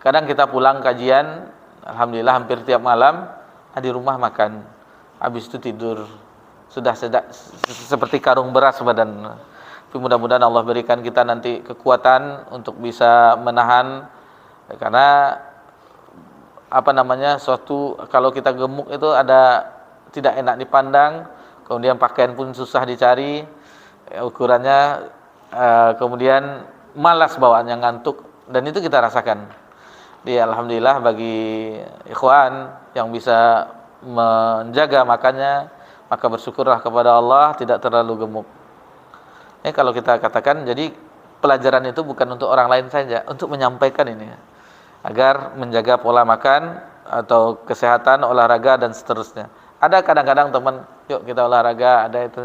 kadang kita pulang kajian, alhamdulillah hampir tiap malam di rumah makan, habis itu tidur, sudah seperti karung beras badan. Tapi mudah-mudahan Allah berikan kita nanti kekuatan untuk bisa menahan, karena suatu kalau kita gemuk itu ada tidak enak dipandang, kemudian pakaian pun susah dicari ukurannya, kemudian malas bawaannya, ngantuk, dan itu kita rasakan. Jadi alhamdulillah bagi ikhwan yang bisa menjaga makannya, maka bersyukurlah kepada Allah tidak terlalu gemuk. Kalau kita katakan, jadi pelajaran itu bukan untuk orang lain saja, untuk menyampaikan ini, agar menjaga pola makan atau kesehatan, olahraga dan seterusnya. Ada kadang-kadang teman, yuk kita olahraga, ada itu.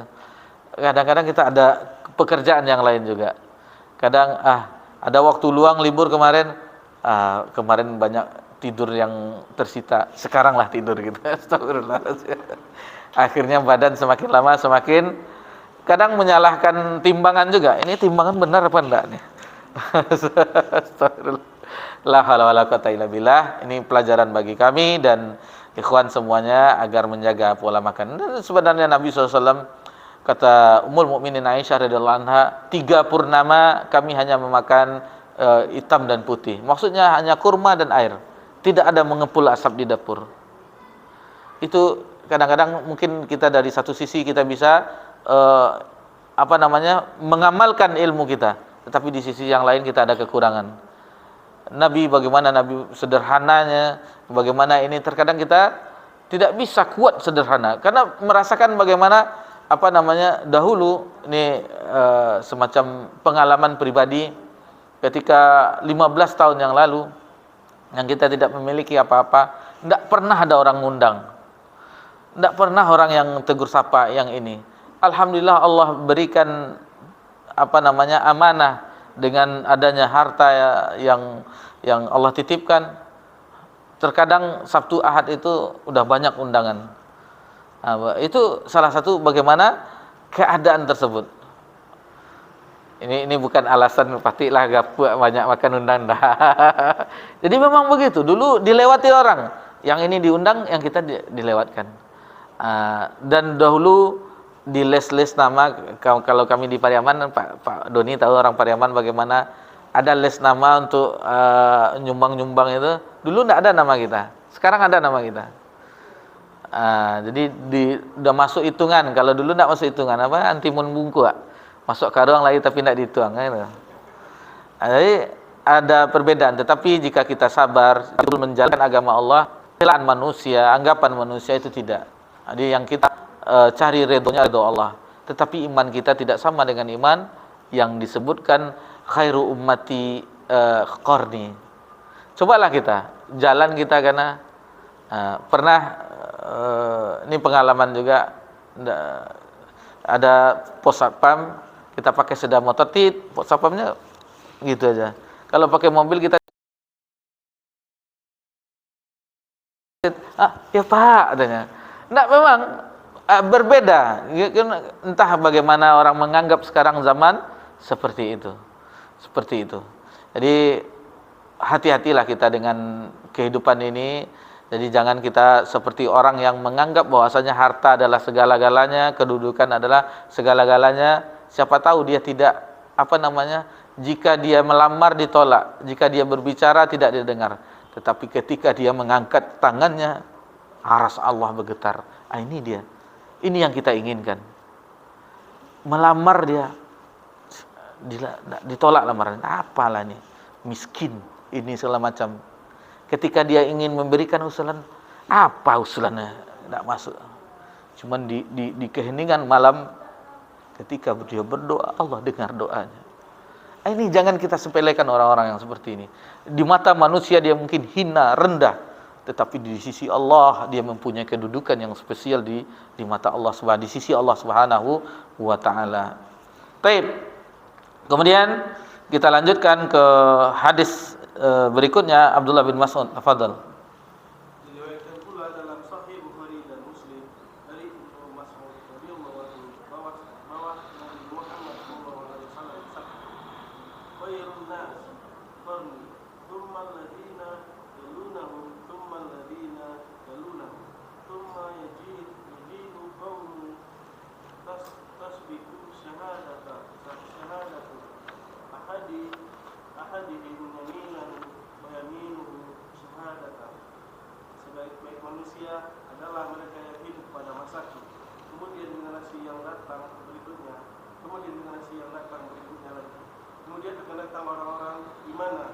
Kadang-kadang kita ada pekerjaan yang lain juga. Kadang ada waktu luang libur kemarin, kemarin banyak tidur yang tersita, sekarang lah tidur gitu. Astagfirullah. Akhirnya badan semakin lama semakin, kadang menyalahkan timbangan juga. Ini timbangan benar apa enggak nih? Astagfirullah. La haula wala quwata illa billah. Ini pelajaran bagi kami dan ikhwan semuanya agar menjaga pola makan. Dan sebenarnya Nabi SAW, kata Ummul Mukminin Aisyah radhiyallahu anha, 3 purnama kami hanya memakan hitam dan putih. Maksudnya hanya kurma dan air. Tidak ada mengepul asap di dapur. Itu kadang-kadang mungkin kita dari satu sisi kita bisa mengamalkan ilmu kita, tetapi di sisi yang lain kita ada kekurangan. Nabi, bagaimana Nabi sederhananya, bagaimana ini terkadang kita tidak bisa kuat sederhana, karena merasakan bagaimana dahulu ini semacam pengalaman pribadi ketika 15 tahun yang lalu, yang kita tidak memiliki apa-apa, tidak pernah ada orang ngundang, tidak pernah orang yang tegur sapa yang ini. Alhamdulillah Allah berikan amanah dengan adanya harta yang Allah titipkan, terkadang Sabtu Ahad itu udah banyak undangan. Itu salah satu bagaimana keadaan tersebut. Ini bukan alasan patilah gapuk banyak makan undang dah. Jadi memang begitu. Dulu dilewati orang, yang ini diundang, yang kita dilewatkan. Dan dahulu di les nama, kalau kami di Pariaman, Pak Doni tahu orang Pariaman bagaimana ada les nama untuk nyumbang itu. Dulu tidak ada nama kita, sekarang ada nama kita. Jadi udah masuk hitungan. Kalau dulu tidak masuk hitungan, antimun bungku, masuk karuang lagi tapi tidak dituang gitu. Jadi ada perbedaan. Tetapi jika kita sabar menjalankan agama Allah, celaan manusia, anggapan manusia itu tidak. Jadi yang kita cari ridhonya ridho Allah. Tetapi iman kita tidak sama dengan iman yang disebutkan khairu ummati qarni. Cobalah kita jalan kita, karena pernah ini pengalaman juga, ada pos satpam, kita pakai sepeda motor, pos satpamnya gitu aja. Kalau pakai mobil kita ya Pak katanya. Enggak, memang berbeda. Entah bagaimana orang menganggap sekarang zaman seperti itu. Seperti itu. Jadi hati-hatilah kita dengan kehidupan ini. Jadi jangan kita seperti orang yang menganggap bahwasanya harta adalah segala-galanya, kedudukan adalah segala-galanya. Siapa tahu dia tidak, jika dia melamar ditolak, jika dia berbicara tidak didengar. Tetapi ketika dia mengangkat tangannya, aras Allah bergetar. Ini dia. Ini yang kita inginkan. Melamar dia ditolak lamaran. Apalah ini? Miskin, ini segala macam. Ketika dia ingin memberikan usulan, apa usulannya? Tidak masuk. Cuman di keheningan malam, ketika dia berdoa, Allah dengar doanya. Ini jangan kita sepelekan orang-orang yang seperti ini. Di mata manusia dia mungkin hina, rendah, tetapi di sisi Allah dia mempunyai kedudukan yang spesial di mata Allah Subhanahu, di sisi Allah Subhanahu wa taala. Baik. Kemudian kita lanjutkan ke hadis berikutnya, Abdullah bin Mas'ud, tafadhal. Diriwayatkan pula dalam Sahih Bukhari dan Muslim dari Ibnu Mas'ud radhiyallahu anhu bahwa Nabi Muhammad sallallahu alaihi wasallam bersabda, "Khairun nas qarni, tsumma alladziina yalunahum, tsumma alladziina yalunahum, tsumma yajidu qaumun tasbiqu syahadatu ahadihim yaminan wa yaminuhu syahadatan." Sebaik-baik manusia adalah mereka yang hidup pada masaku, kemudian generasi yang datang berikutnya, lagi. Kemudian akan datang orang-orang di mana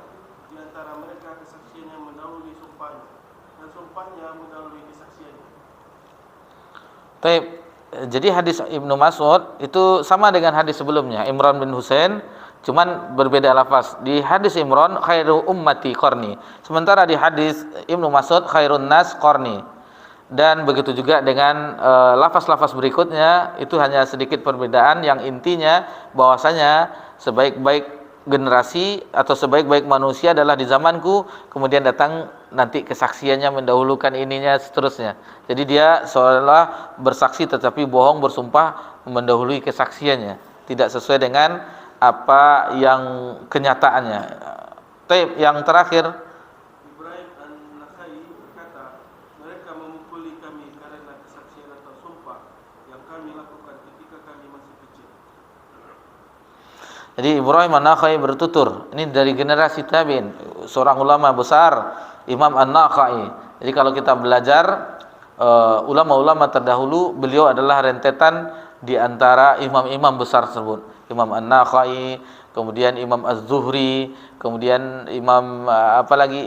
di antara mereka kesaksiannya mendahului sumpahnya, dan sumpahnya mendahului kesaksiannya. Baik. Jadi hadis Ibnu Mas'ud itu sama dengan hadis sebelumnya, Imran bin Husain, cuman berbeda lafaz. Di hadis Imran khairu ummati qarni, sementara di hadis Ibnu Mas'ud khairun nas qarni. Dan begitu juga dengan lafaz-lafaz berikutnya, itu hanya sedikit perbedaan yang intinya bahwasanya sebaik-baik generasi atau sebaik-baik manusia adalah di zamanku, kemudian datang nanti kesaksiannya mendahulukan ininya seterusnya. Jadi dia seolah bersaksi tetapi bohong, bersumpah mendahului kesaksiannya, tidak sesuai dengan apa yang kenyataannya. Yang terakhir, Ibrahim An-Nakhai berkata, mereka memukuli kami karena kesaksian atau sumpah yang kami lakukan ketika kami masih kecil. jadi Ibrahim An-Nakhai bertutur, ini dari generasi tabi'in, seorang ulama besar, Imam An-Nakhai. Jadi kalau kita belajar ulama-ulama terdahulu, beliau adalah rentetan di antara imam-imam besar tersebut. Imam An-Nakhai, kemudian Imam Az-Zuhri, kemudian Imam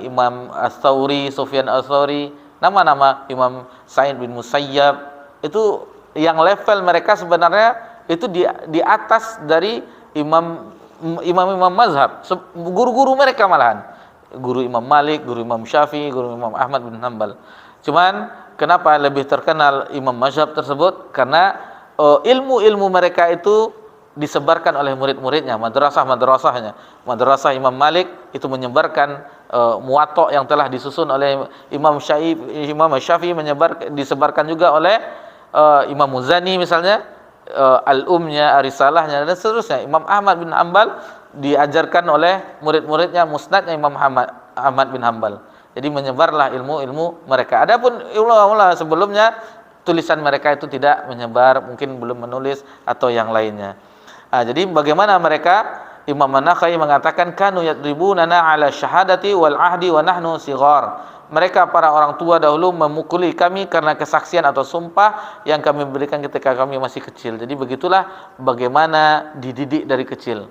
Imam Ats-Tsauri, Sufyan Ats-Tsauri, nama-nama Imam Sa'id bin Musayyab. Itu yang level mereka sebenarnya itu di atas dari imam mazhab, guru-guru mereka malahan, guru Imam Malik, guru Imam Syafi'i, guru Imam Ahmad bin Hanbal. Cuman kenapa lebih terkenal imam mazhab tersebut? Karena ilmu-ilmu mereka itu disebarkan oleh murid-muridnya, madrasah-madrasahnya. Madrasah Imam Malik itu menyebarkan Muwatta yang telah disusun oleh Imam Syafi'i disebarkan juga oleh Imam Muzani misalnya, Al-Umnya, Arisalahnya dan seterusnya. Imam Ahmad bin Hanbal diajarkan oleh murid-muridnya musnadnya Imam Ahmad bin Hanbal. Jadi menyebarlah ilmu-ilmu mereka. Adapun ulama sebelumnya tulisan mereka itu tidak menyebar, mungkin belum menulis atau yang lainnya. Jadi bagaimana mereka? Imam An-Nakhai mengatakan kanu yadribunana ala syahadati wal ahdi wa nahnu sighar. Mereka para orang tua dahulu memukuli kami karena kesaksian atau sumpah yang kami berikan ketika kami masih kecil. Jadi begitulah bagaimana dididik dari kecil.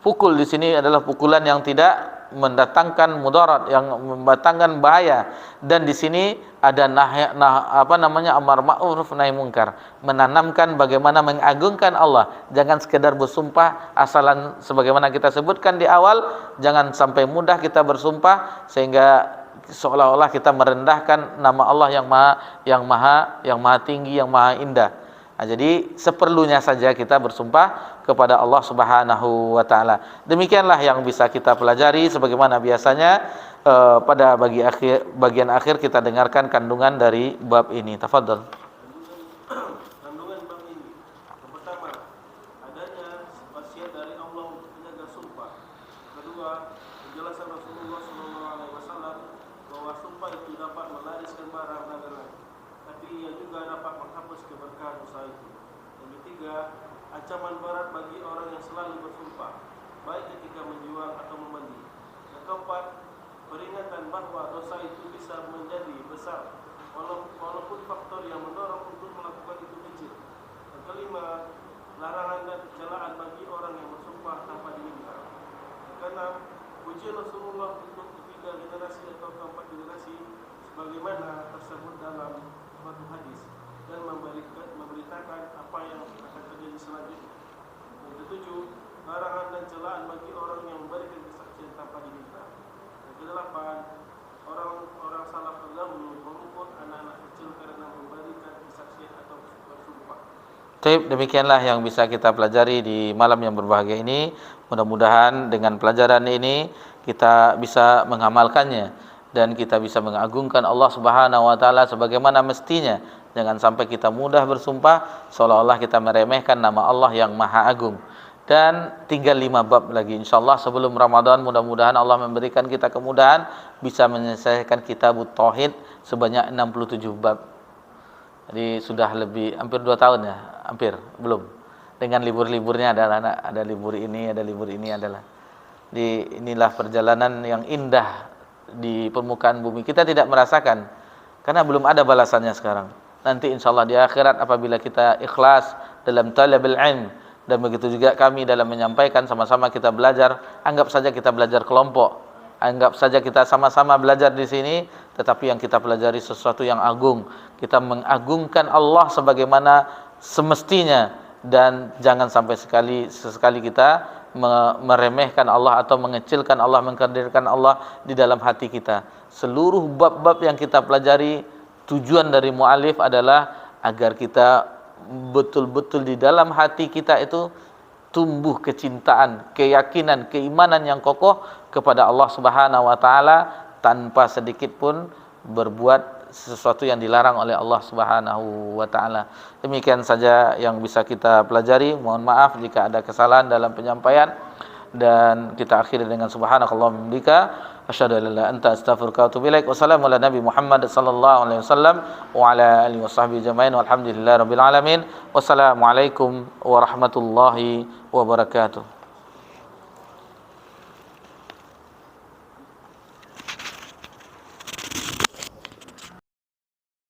Pukul di sini adalah pukulan yang tidak mendatangkan mudarat, yang mendatangkan bahaya. Dan di sini ada amar ma'ruf nahi munkar, menanamkan bagaimana mengagungkan Allah. Jangan sekedar bersumpah asalan sebagaimana kita sebutkan di awal, jangan sampai mudah kita bersumpah sehingga seolah-olah kita merendahkan nama Allah yang maha tinggi, yang maha indah. Jadi seperlunya saja kita bersumpah kepada Allah Subhanahu wa taala. Demikianlah yang bisa kita pelajari sebagaimana biasanya pada bagian akhir kita dengarkan kandungan dari bab ini. Tafadhol. Kandungan bab ini. Yang pertama, adanya wasiat dari Allah untuk menjaga sumpah. Kedua, penjelasan Rasulullah SAW bahwa sumpah itu dapat melariskan barang dagangan, tapi ia juga dapat menghapus keberkahan usaha itu. Yang ketiga, ancaman berat bagi orang yang selalu bersumpah, baik ketika menjual atau membeli. Yang keempat, peringatan bahwa dosa itu bisa menjadi besar walaupun faktor yang mendorong untuk melakukan itu kecil. Yang kelima, larangan dan celaan bagi orang yang bersumpah tanpa diminta. Yang keenam, pujian Rasulullah untuk ketiga generasi atau keempat generasi sebagaimana tersebut dalam suatu hadis, dan memberitakan apa yang akan terjadi selanjutnya. Yang ketujuh, larangan dan celaan bagi orang yang memberikan kesaksian tanpa diminta. Yang kedelapan, orang salaf terdahulu mengukur anak-anak kecil karena memberikan kesaksian atau bersumpah. Demikianlah yang bisa kita pelajari di malam yang berbahagia ini. Mudah-mudahan dengan pelajaran ini kita bisa mengamalkannya dan kita bisa mengagungkan Allah Subhanahu wa taala sebagaimana mestinya. Jangan sampai kita mudah bersumpah seolah-olah kita meremehkan nama Allah yang Maha Agung. Dan tinggal 5 bab lagi insyaallah sebelum Ramadan, mudah-mudahan Allah memberikan kita kemudahan bisa menyelesaikan kitabut tauhid sebanyak 67 bab. Jadi sudah hampir 2 tahun ya, belum. Dengan libur-liburnya ada libur ini adalah. Inilah perjalanan yang indah di permukaan bumi. Kita tidak merasakan karena belum ada balasannya sekarang. Nanti insyaallah di akhirat apabila kita ikhlas dalam talabul ilm, dan begitu juga kami dalam menyampaikan, sama-sama kita belajar. Anggap saja kita belajar kelompok, anggap saja kita sama-sama belajar di sini, tetapi yang kita pelajari sesuatu yang agung. Kita mengagungkan Allah sebagaimana semestinya, dan jangan sampai sesekali kita meremehkan Allah atau mengecilkan Allah, mengkecilkan Allah di dalam hati kita. Seluruh bab-bab yang kita pelajari, tujuan dari mu'alif adalah agar kita betul-betul di dalam hati kita itu tumbuh kecintaan, keyakinan, keimanan yang kokoh kepada Allah Subhanahu wa taala tanpa sedikit pun berbuat sesuatu yang dilarang oleh Allah Subhanahu wa taala. Demikian saja yang bisa kita pelajari. Mohon maaf jika ada kesalahan dalam penyampaian, dan kita akhiri dengan subhanakallahumma bihamdika asyhadu an la ilaha illa anta astaghfiruka wa atubu ilaik. Wassalamu ala nabi Muhammad sallallahu alaihi wasallam wa ala alihi washabbihi jamain walhamdulillahirabbil alamin. Wassalamualaikum warahmatullahi wabarakatuh.